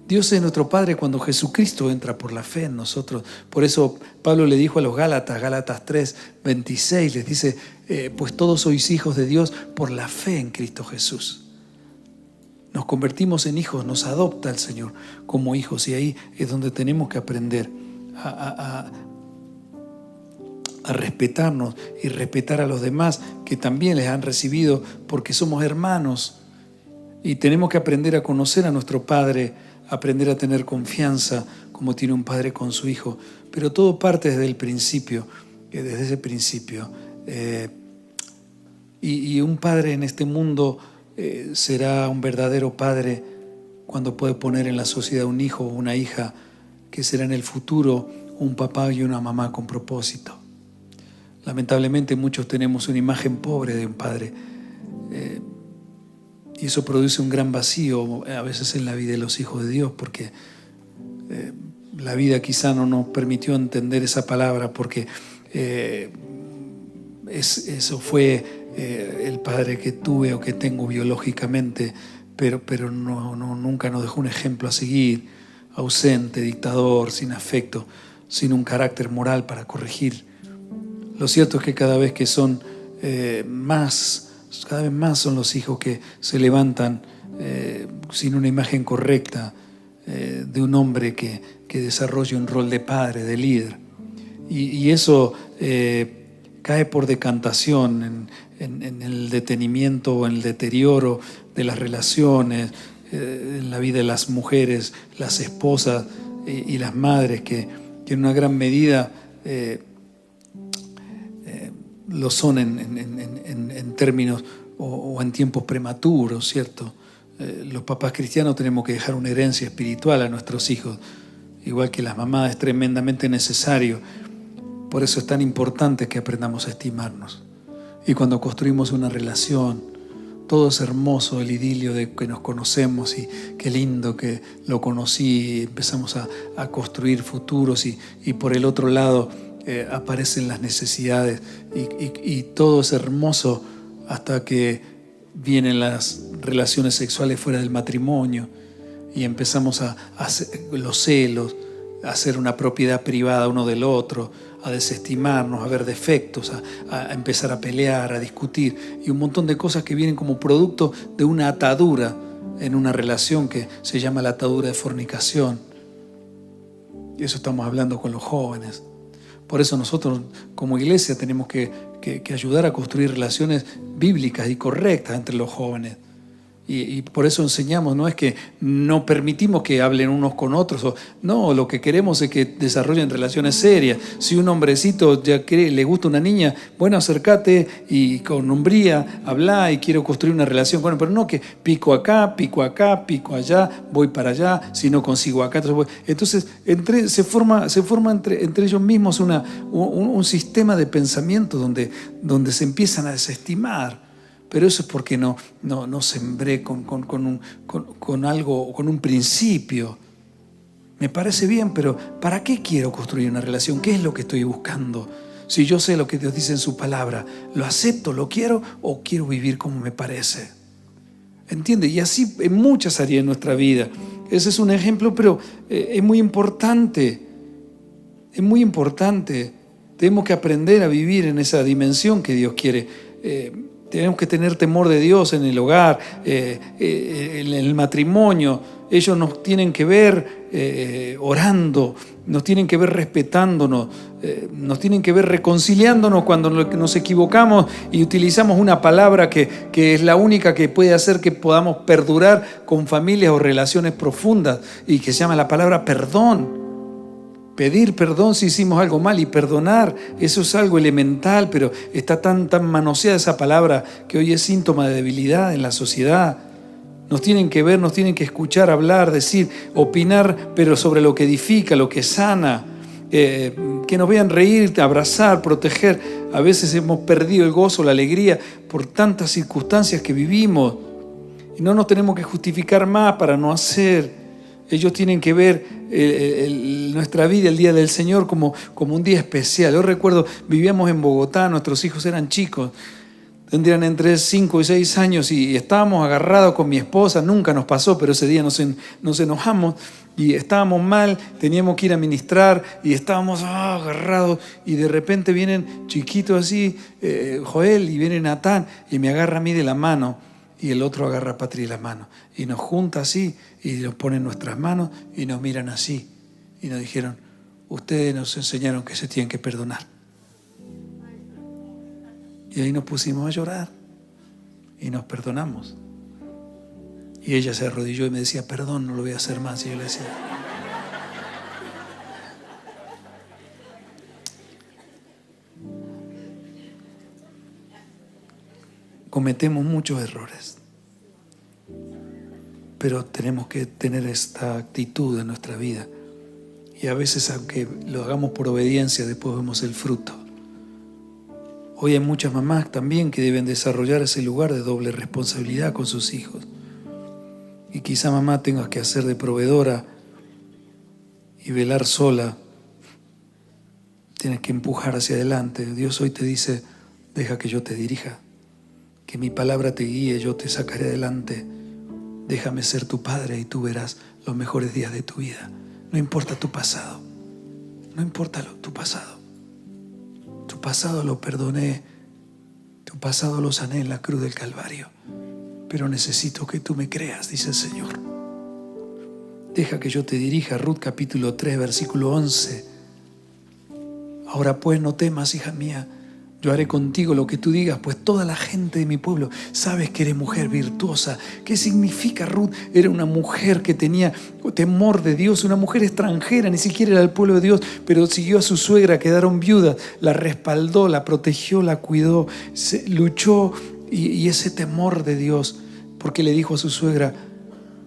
Dios es nuestro Padre cuando Jesucristo entra por la fe en nosotros. Por eso Pablo le dijo a los Gálatas 3:26, les dice, pues todos sois hijos de Dios por la fe en Cristo Jesús. Nos convertimos en hijos, nos adopta el Señor como hijos, y ahí es donde tenemos que aprender a respetarnos y respetar a los demás que también les han recibido, porque somos hermanos y tenemos que aprender a conocer a nuestro Padre, aprender a tener confianza como tiene un padre con su hijo. Pero todo parte desde el principio, desde ese principio. Y un padre en este mundo será un verdadero padre cuando puede poner en la sociedad un hijo o una hija que será en el futuro un papá y una mamá con propósito. Lamentablemente muchos tenemos una imagen pobre de un padre. Y eso produce un gran vacío a veces en la vida de los hijos de Dios, porque la vida quizá no nos permitió entender esa palabra, porque eso fue el padre que tuve o que tengo biológicamente, pero nunca nos dejó un ejemplo a seguir, ausente, dictador, sin afecto, sin un carácter moral para corregir. Lo cierto es que cada vez más son los hijos que se levantan sin una imagen correcta de un hombre que desarrolle un rol de padre, de líder. Y eso cae por decantación en el detenimiento o en el deterioro de las relaciones, en la vida de las mujeres, las esposas y las madres, que en una gran medida lo son en términos o en tiempos prematuros, ¿cierto? Los papás cristianos tenemos que dejar una herencia espiritual a nuestros hijos, igual que las mamás, es tremendamente necesario. Por eso es tan importante que aprendamos a estimarnos. Y cuando construimos una relación, todo es hermoso, el idilio de que nos conocemos y qué lindo que lo conocí, y empezamos a construir futuros y por el otro lado aparecen las necesidades y todo es hermoso hasta que vienen las relaciones sexuales fuera del matrimonio y empezamos a hacer los celos, a hacer una propiedad privada uno del otro, a desestimarnos, a ver defectos, a empezar a pelear, a discutir y un montón de cosas que vienen como producto de una atadura en una relación que se llama la atadura de fornicación. Y eso estamos hablando con los jóvenes. Por eso nosotros como iglesia tenemos que ayudar a construir relaciones bíblicas y correctas entre los jóvenes. Y por eso enseñamos, no es que no permitimos que hablen unos con otros, no, lo que queremos es que desarrollen relaciones serias. Si un hombrecito ya le gusta una niña, bueno, acércate y con hombría habla y quiero construir una relación con él, pero no que pico acá, pico allá, voy para allá, si no consigo acá. Entonces se forma entre ellos mismos un sistema de pensamiento donde se empiezan a desestimar. Pero eso es porque no sembré con algo, con un principio. Me parece bien, pero ¿para qué quiero construir una relación? ¿Qué es lo que estoy buscando? Si yo sé lo que Dios dice en su palabra, ¿lo acepto, lo quiero o quiero vivir como me parece? ¿Entiende? Y así en muchas áreas de nuestra vida. Ese es un ejemplo, pero es muy importante. Es muy importante. Tenemos que aprender a vivir en esa dimensión que Dios quiere. Tenemos que tener temor de Dios en el hogar, en el matrimonio. Ellos nos tienen que ver orando, nos tienen que ver respetándonos, nos tienen que ver reconciliándonos cuando nos equivocamos y utilizamos una palabra que es la única que puede hacer que podamos perdurar con familias o relaciones profundas y que se llama la palabra perdón. Pedir perdón si hicimos algo mal y perdonar, eso es algo elemental, pero está tan manoseada esa palabra que hoy es síntoma de debilidad en la sociedad. Nos tienen que ver, nos tienen que escuchar, hablar, decir, opinar, pero sobre lo que edifica, lo que sana, que nos vean reír, abrazar, proteger. A veces hemos perdido el gozo, la alegría por tantas circunstancias que vivimos y no nos tenemos que justificar más para no hacer. Ellos tienen que ver nuestra vida, el Día del Señor, como un día especial. Yo recuerdo, vivíamos en Bogotá, nuestros hijos eran chicos, tendrían entre 5 y 6 años y estábamos agarrados con mi esposa, nunca nos pasó, pero ese día nos enojamos y estábamos mal, teníamos que ir a ministrar y estábamos agarrados y de repente vienen chiquitos así, Joel, y viene Natán y me agarra a mí de la mano y el otro agarra a Patri de la mano y nos junta así y nos ponen nuestras manos y nos miran así y nos dijeron, ustedes nos enseñaron que se tienen que perdonar. Y ahí nos pusimos a llorar y nos perdonamos. Y ella se arrodilló y me decía, perdón, no lo voy a hacer más. Y yo le decía, cometemos muchos errores, pero tenemos que tener esta actitud en nuestra vida. Y a veces, aunque lo hagamos por obediencia, después vemos el fruto. Hoy hay muchas mamás también que deben desarrollar ese lugar de doble responsabilidad con sus hijos. Y quizá mamá tengas que hacer de proveedora y velar sola. Tienes que empujar hacia adelante. Dios hoy te dice, deja que yo te dirija, que mi palabra te guíe, yo te sacaré adelante. Déjame ser tu padre y tú verás los mejores días de tu vida. No importa tu pasado. No importa tu pasado. Tu pasado lo perdoné. Tu pasado lo sané en la cruz del Calvario. Pero necesito que tú me creas, dice el Señor. Deja que yo te dirija. Ruth capítulo 3, versículo 11. Ahora pues no temas, hija mía. Yo haré contigo lo que tú digas, pues toda la gente de mi pueblo sabes que eres mujer virtuosa. ¿Qué significa Ruth? Era una mujer que tenía temor de Dios, una mujer extranjera, ni siquiera era del pueblo de Dios, pero siguió a su suegra, quedaron viudas, la respaldó, la protegió, la cuidó, luchó y ese temor de Dios, porque le dijo a su suegra,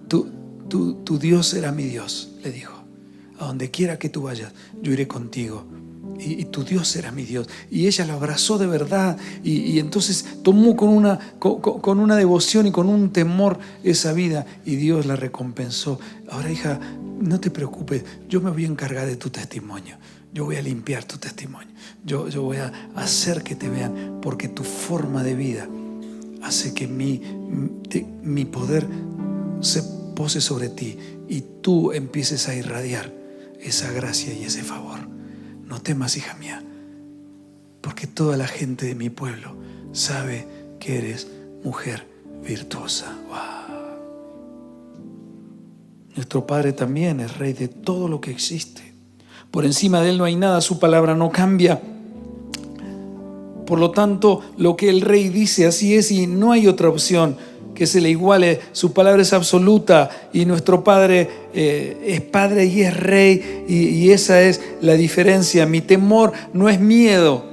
tu Dios será mi Dios, le dijo, a donde quiera que tú vayas, yo iré contigo. Y tu Dios será mi Dios. Y ella lo abrazó de verdad y entonces tomó con una devoción y con un temor esa vida y Dios la recompensó. Ahora, hija, no te preocupes, yo me voy a encargar de tu testimonio. Yo voy a limpiar tu testimonio. Yo voy a hacer que te vean, porque tu forma de vida hace que mi poder se pose sobre ti y tú empieces a irradiar esa gracia y ese favor. No temas, hija mía, porque toda la gente de mi pueblo sabe que eres mujer virtuosa. ¡Wow! Nuestro Padre también es Rey de todo lo que existe. Por encima de Él no hay nada, su palabra no cambia. Por lo tanto, lo que el Rey dice, así es y no hay otra opción que se le iguale. Su palabra es absoluta y nuestro Padre es Padre y es Rey y esa es la diferencia. Mi temor no es miedo,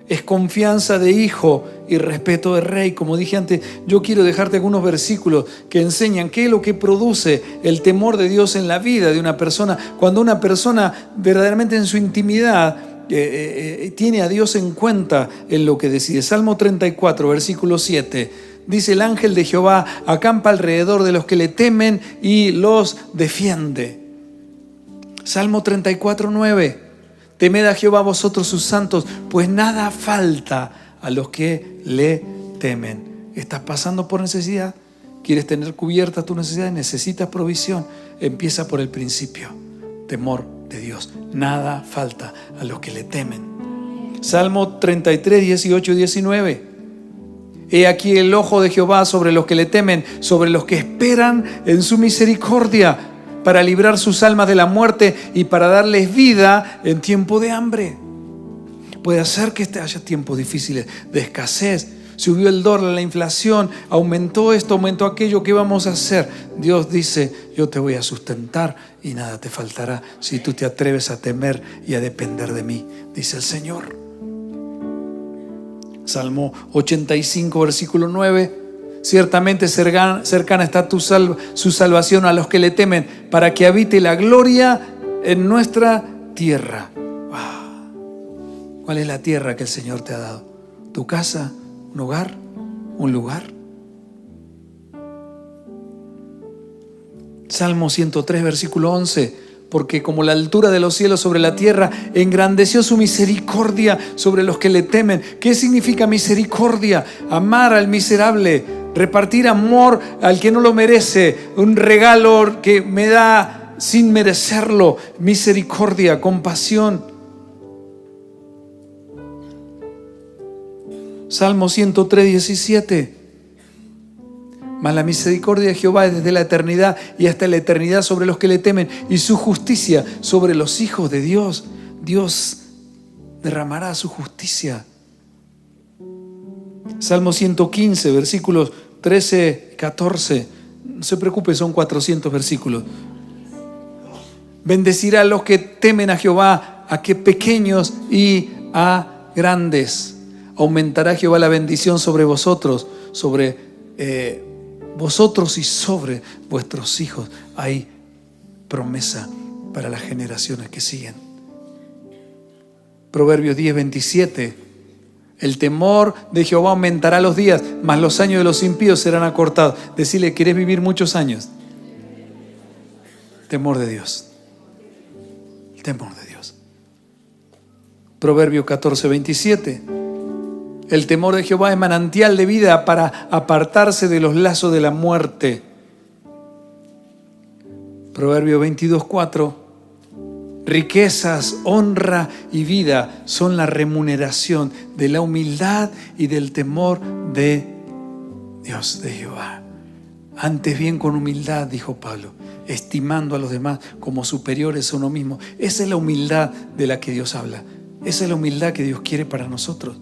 es confianza de hijo y respeto de Rey. Como dije antes, yo quiero dejarte algunos versículos que enseñan qué es lo que produce el temor de Dios en la vida de una persona. Cuando una persona verdaderamente en su intimidad tiene a Dios en cuenta en lo que decide. Salmo 34, versículo 7. Dice: el ángel de Jehová acampa alrededor de los que le temen y los defiende. Salmo 34, 9. Temed a Jehová vosotros sus santos, pues nada falta a los que le temen. ¿Estás pasando por necesidad? ¿Quieres tener cubiertas tus necesidades? ¿Necesitas provisión? Empieza por el principio. Temor de Dios. Nada falta a los que le temen. Salmo 33, 18 y 19. He aquí el ojo de Jehová sobre los que le temen, sobre los que esperan en su misericordia, para librar sus almas de la muerte y para darles vida en tiempo de hambre. Puede ser que haya tiempos difíciles de escasez. Subió el dólar, la inflación, aumentó esto, aumentó aquello. ¿Qué vamos a hacer? Dios dice: yo te voy a sustentar y nada te faltará si tú te atreves a temer y a depender de mí, dice el Señor. Salmo 85, versículo 9. Ciertamente cercana está su salvación a los que le temen, para que habite la gloria en nuestra tierra. Wow. ¿Cuál es la tierra que el Señor te ha dado? ¿Tu casa? ¿Un hogar? ¿Un lugar? Salmo 103, versículo 11. Porque como la altura de los cielos sobre la tierra, engrandeció su misericordia sobre los que le temen. ¿Qué significa misericordia? Amar al miserable, repartir amor al que no lo merece, un regalo que me da sin merecerlo. Misericordia, compasión. Salmo 103, 17. Mas la misericordia de Jehová es desde la eternidad y hasta la eternidad sobre los que le temen, y su justicia sobre los hijos de Dios. Dios derramará su justicia. Salmo 115, versículos 13 y 14. No se preocupe, son 400 versículos. Bendecirá a los que temen a Jehová, a que pequeños y a grandes. Aumentará Jehová la bendición sobre vosotros, sobre vosotros y sobre vuestros hijos. Hay promesa para las generaciones que siguen. Proverbios 10, 27. El temor de Jehová aumentará los días, mas los años de los impíos serán acortados. Decirle: ¿querés vivir muchos años? Temor de Dios. El temor de Dios. Proverbios 14, 27. El temor de Jehová es manantial de vida para apartarse de los lazos de la muerte. Proverbio 22:4. Riquezas, honra y vida son la remuneración de la humildad y del temor de Dios, de Jehová. Antes bien con humildad, dijo Pablo, estimando a los demás como superiores a uno mismo. Esa es la humildad de la que Dios habla. Esa es la humildad que Dios quiere para nosotros.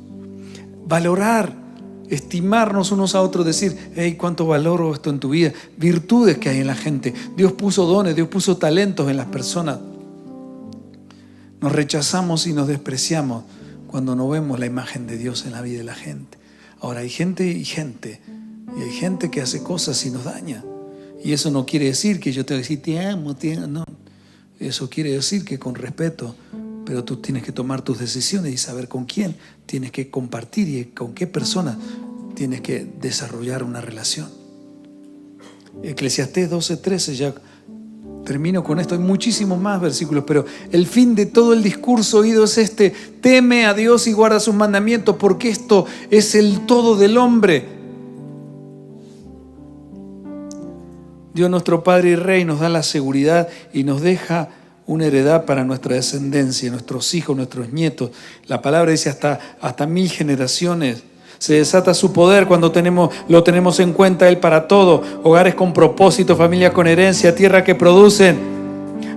Valorar, estimarnos unos a otros, decir, hey, cuánto valoro esto en tu vida. Virtudes que hay en la gente. Dios puso dones, Dios puso talentos en las personas. Nos rechazamos y nos despreciamos cuando no vemos la imagen de Dios en la vida de la gente. Ahora hay gente y gente. Y hay gente que hace cosas y nos daña. Y eso no quiere decir que yo te voy a decir te amo, no. Eso quiere decir que con respeto, pero tú tienes que tomar tus decisiones y saber con quién tienes que compartir y con qué persona tienes que desarrollar una relación. Eclesiastés 12:13, ya termino con esto. Hay muchísimos más versículos, pero el fin de todo el discurso oído es este: teme a Dios y guarda sus mandamientos, porque esto es el todo del hombre. Dios nuestro Padre y Rey nos da la seguridad y nos deja una heredad para nuestra descendencia, nuestros hijos, nuestros nietos. La palabra dice hasta 1000 generaciones. Se desata su poder cuando lo tenemos en cuenta Él para todo. Hogares con propósito, familias con herencia, tierra que producen.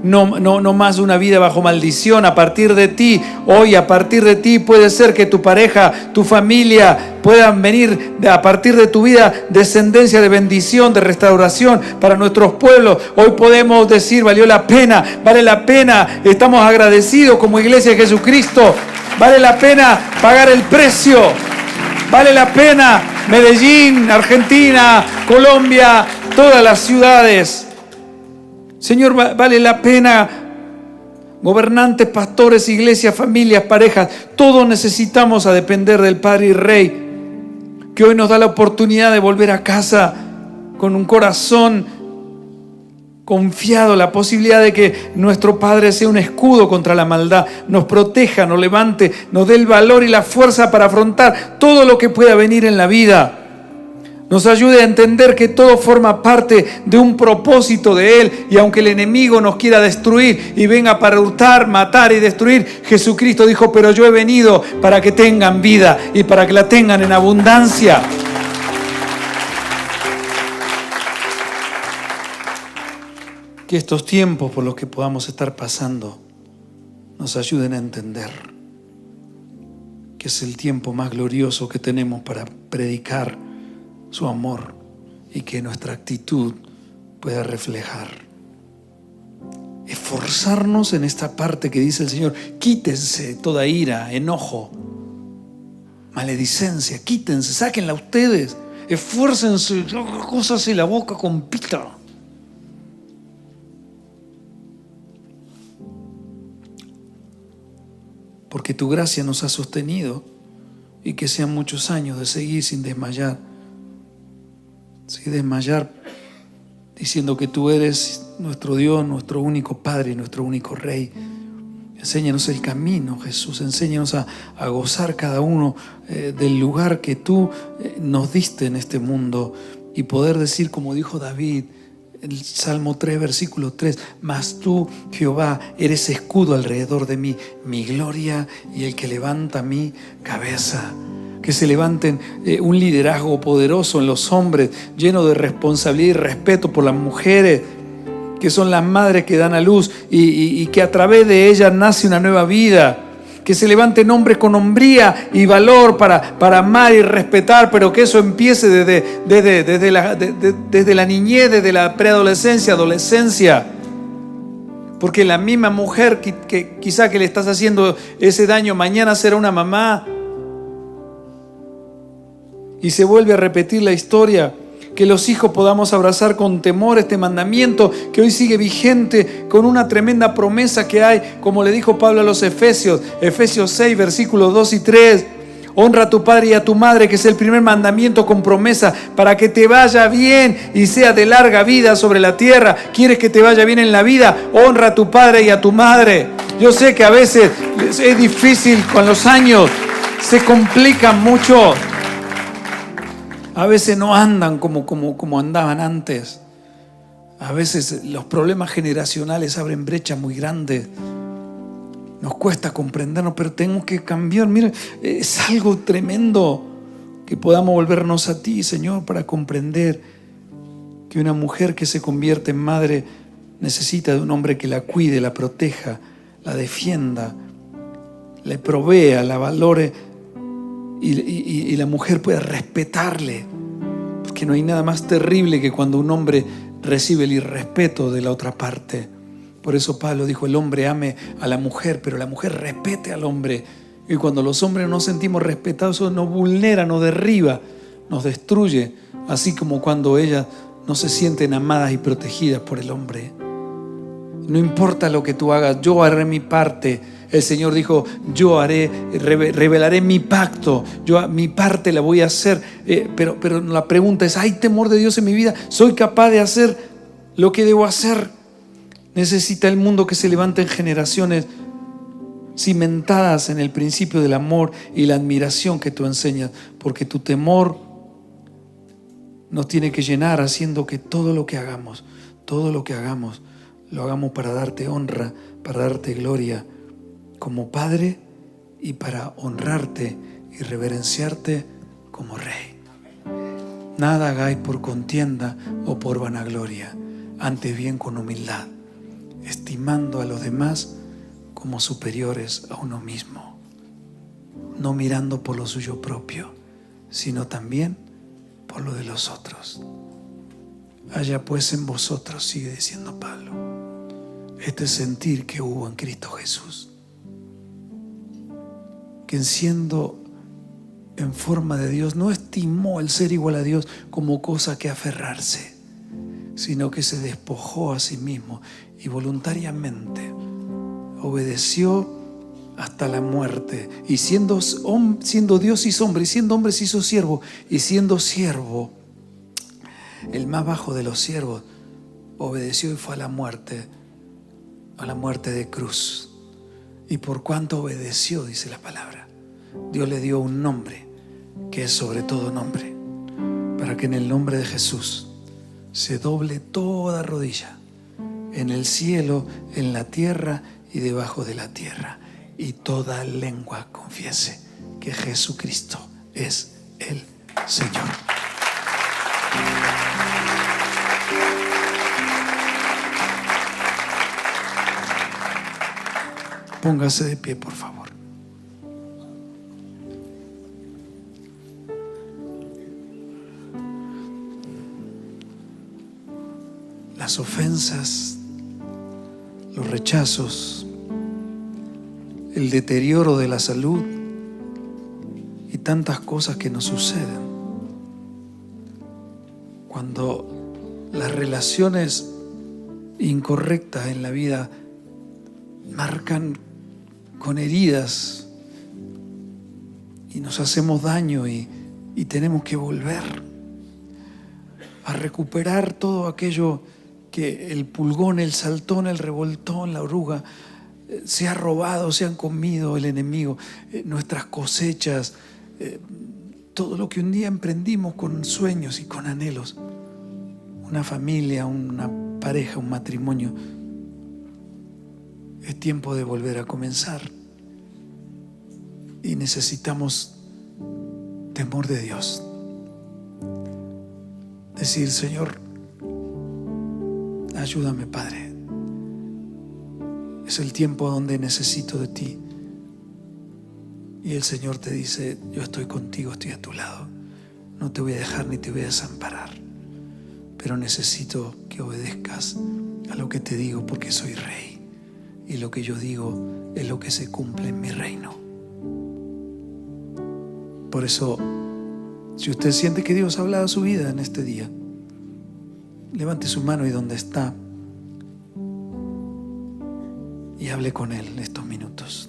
No más una vida bajo maldición. A partir de ti, hoy a partir de ti puede ser que tu pareja, tu familia puedan venir a partir de tu vida descendencia de bendición, de restauración para nuestros pueblos. Hoy podemos decir, valió la pena, vale la pena, estamos agradecidos como iglesia de Jesucristo, vale la pena pagar el precio, vale la pena Medellín, Argentina, Colombia, todas las ciudades. Señor, vale la pena. Gobernantes, pastores, iglesias, familias, parejas, todos necesitamos a depender del Padre y Rey, que hoy nos da la oportunidad de volver a casa con un corazón confiado, la posibilidad de que nuestro Padre sea un escudo contra la maldad, nos proteja, nos levante, nos dé el valor y la fuerza para afrontar todo lo que pueda venir en la vida. Nos ayude a entender que todo forma parte de un propósito de Él, y aunque el enemigo nos quiera destruir y venga para hurtar, matar y destruir, Jesucristo dijo, pero yo he venido para que tengan vida y para que la tengan en abundancia. Que estos tiempos por los que podamos estar pasando nos ayuden a entender que es el tiempo más glorioso que tenemos para predicar su amor y que nuestra actitud pueda reflejar. Esforzarnos en esta parte que dice el Señor: quítense toda ira, enojo, maledicencia, quítense, sáquenla ustedes, esfuércense, cosas en la boca con pita. Porque tu gracia nos ha sostenido, y que sean muchos años de seguir sin desmayar. Sin desmayar, diciendo que tú eres nuestro Dios, nuestro único Padre y nuestro único Rey. Enséñanos el camino, Jesús. Enséñanos a gozar cada uno del lugar que tú nos diste en este mundo, y poder decir, como dijo David, el Salmo 3, versículo 3, mas tú, Jehová, eres escudo alrededor de mí, mi gloria y el que levanta mi cabeza. Que se levanten un liderazgo poderoso en los hombres, lleno de responsabilidad y respeto por las mujeres, que son las madres que dan a luz, y que a través de ellas nace una nueva vida. Que se levanten hombres con hombría y valor para amar y respetar, pero que eso empiece desde la niñez, desde la preadolescencia, adolescencia. Porque la misma mujer que quizá que le estás haciendo ese daño, mañana será una mamá. Y se vuelve a repetir la historia. Que los hijos podamos abrazar con temor este mandamiento que hoy sigue vigente, con una tremenda promesa que hay, como le dijo Pablo a los Efesios 6, versículos 2 y 3. Honra a tu padre y a tu madre, que es el primer mandamiento con promesa, para que te vaya bien y sea de larga vida sobre la tierra. ¿Quieres que te vaya bien en la vida? Honra a tu padre y a tu madre. Yo sé que a veces es difícil, con los años se complican mucho. A veces no andan como andaban antes. A veces los problemas generacionales abren brechas muy grandes. Nos cuesta comprendernos, pero tenemos que cambiar. Mira, es algo tremendo que podamos volvernos a ti, Señor, para comprender que una mujer que se convierte en madre necesita de un hombre que la cuide, la proteja, la defienda, le provea, la valore y la mujer pueda respetarle. Porque no hay nada más terrible que cuando un hombre recibe el irrespeto de la otra parte. Por eso Pablo dijo: el hombre ame a la mujer, pero la mujer respete al hombre. Y cuando los hombres no nos sentimos respetados, eso nos vulnera, nos derriba, nos destruye. Así como cuando ellas no se sienten amadas y protegidas por el hombre. No importa lo que tú hagas, yo haré mi parte. El Señor dijo: yo revelaré mi pacto, yo mi parte la voy a hacer. Pero la pregunta es: ¿hay temor de Dios en mi vida? ¿Soy capaz de hacer lo que debo hacer? Necesita el mundo que se levanten generaciones cimentadas en el principio del amor y la admiración que tú enseñas, porque tu temor nos tiene que llenar haciendo que todo lo que hagamos, lo hagamos para darte honra, para darte gloria como Padre y para honrarte y reverenciarte como Rey. Nada hagáis por contienda o por vanagloria, antes bien con humildad, estimando a los demás como superiores a uno mismo, no mirando por lo suyo propio, sino también por lo de los otros. Haya pues en vosotros, sigue diciendo Pablo, este sentir que hubo en Cristo Jesús, que siendo en forma de Dios no estimó el ser igual a Dios como cosa que aferrarse, sino que se despojó a sí mismo y voluntariamente obedeció hasta la muerte. Y siendo Dios hizo hombre, y siendo hombre se hizo siervo, y siendo siervo, el más bajo de los siervos, obedeció y fue a la muerte de cruz. Y por cuanto obedeció, dice la palabra, Dios le dio un nombre que es sobre todo nombre, para que en el nombre de Jesús se doble toda rodilla, en el cielo, en la tierra y debajo de la tierra, y toda lengua confiese que Jesucristo es el Señor. Póngase de pie, por favor. Las ofensas, los rechazos, el deterioro de la salud y tantas cosas que nos suceden. Cuando las relaciones incorrectas en la vida marcan con heridas y nos hacemos daño y tenemos que volver a recuperar todo aquello que el pulgón, el saltón, el revoltón, la oruga se ha robado, se han comido el enemigo, nuestras cosechas, todo lo que un día emprendimos con sueños y con anhelos, una familia, una pareja, un matrimonio. Es tiempo de volver a comenzar y necesitamos temor de Dios. Decir: Señor, ayúdame, Padre. Es el tiempo donde necesito de ti. Y el Señor te dice: yo estoy contigo, estoy a tu lado. No te voy a dejar ni te voy a desamparar. Pero necesito que obedezcas a lo que te digo, porque soy Rey. Y lo que yo digo es lo que se cumple en mi reino. Por eso, si usted siente que Dios ha hablado a su vida en este día, levante su mano y donde está y hable con Él en estos minutos.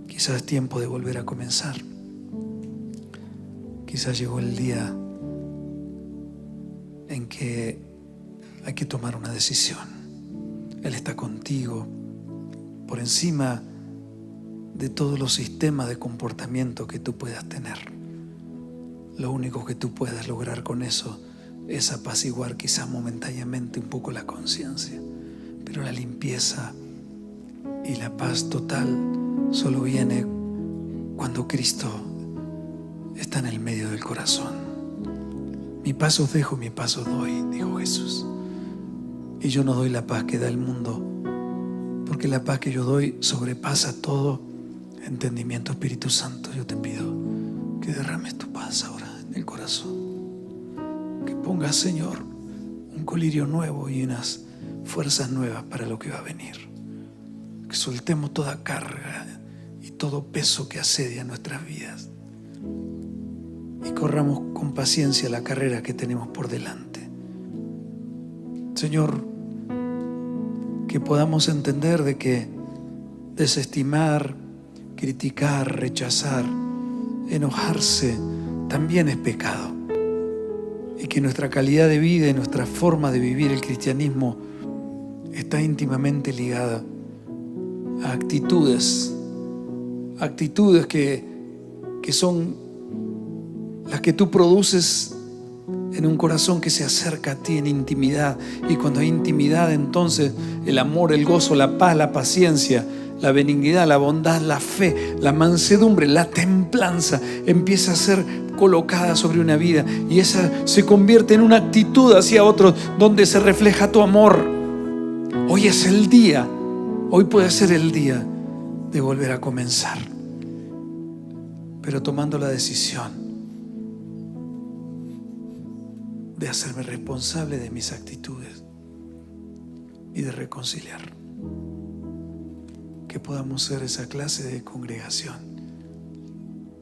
Quizás es tiempo de volver a comenzar. Quizás llegó el día en que hay que tomar una decisión. Él está contigo por encima de todos los sistemas de comportamiento que tú puedas tener. Lo único que tú puedas lograr con eso es apaciguar quizás momentáneamente un poco la conciencia, pero la limpieza y la paz total solo viene cuando Cristo está en el medio del corazón. Mi paz os dejo, mi paz os doy, dijo Jesús. Y yo no doy la paz que da el mundo, porque la paz que yo doy sobrepasa todo entendimiento. Espíritu Santo, yo te pido que derrames tu paz ahora en el corazón, que pongas, Señor, un colirio nuevo y unas fuerzas nuevas para lo que va a venir, que soltemos toda carga y todo peso que asedia nuestras vidas y corramos con paciencia la carrera que tenemos por delante. Señor, que podamos entender de que desestimar, criticar, rechazar, enojarse también es pecado, y que nuestra calidad de vida y nuestra forma de vivir el cristianismo está íntimamente ligada a actitudes que son las que tú produces en un corazón que se acerca a ti en intimidad. Y cuando hay intimidad, entonces el amor, el gozo, la paz, la paciencia, la benignidad, la bondad, la fe, la mansedumbre, la templanza empieza a ser colocada sobre una vida, y esa se convierte en una actitud hacia otros donde se refleja tu amor. Hoy es el día, hoy puede ser el día de volver a comenzar, pero tomando la decisión de hacerme responsable de mis actitudes y de reconciliar. Que podamos ser esa clase de congregación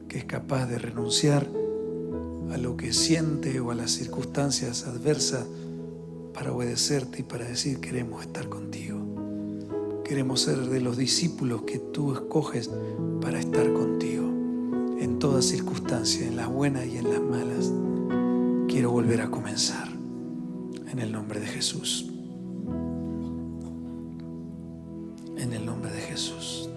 que es capaz de renunciar a lo que siente o a las circunstancias adversas para obedecerte y para decir: queremos estar contigo. Queremos ser de los discípulos que tú escoges para estar contigo en todas circunstancias, en las buenas y en las malas. Quiero volver a comenzar en el nombre de Jesús. En el nombre de Jesús.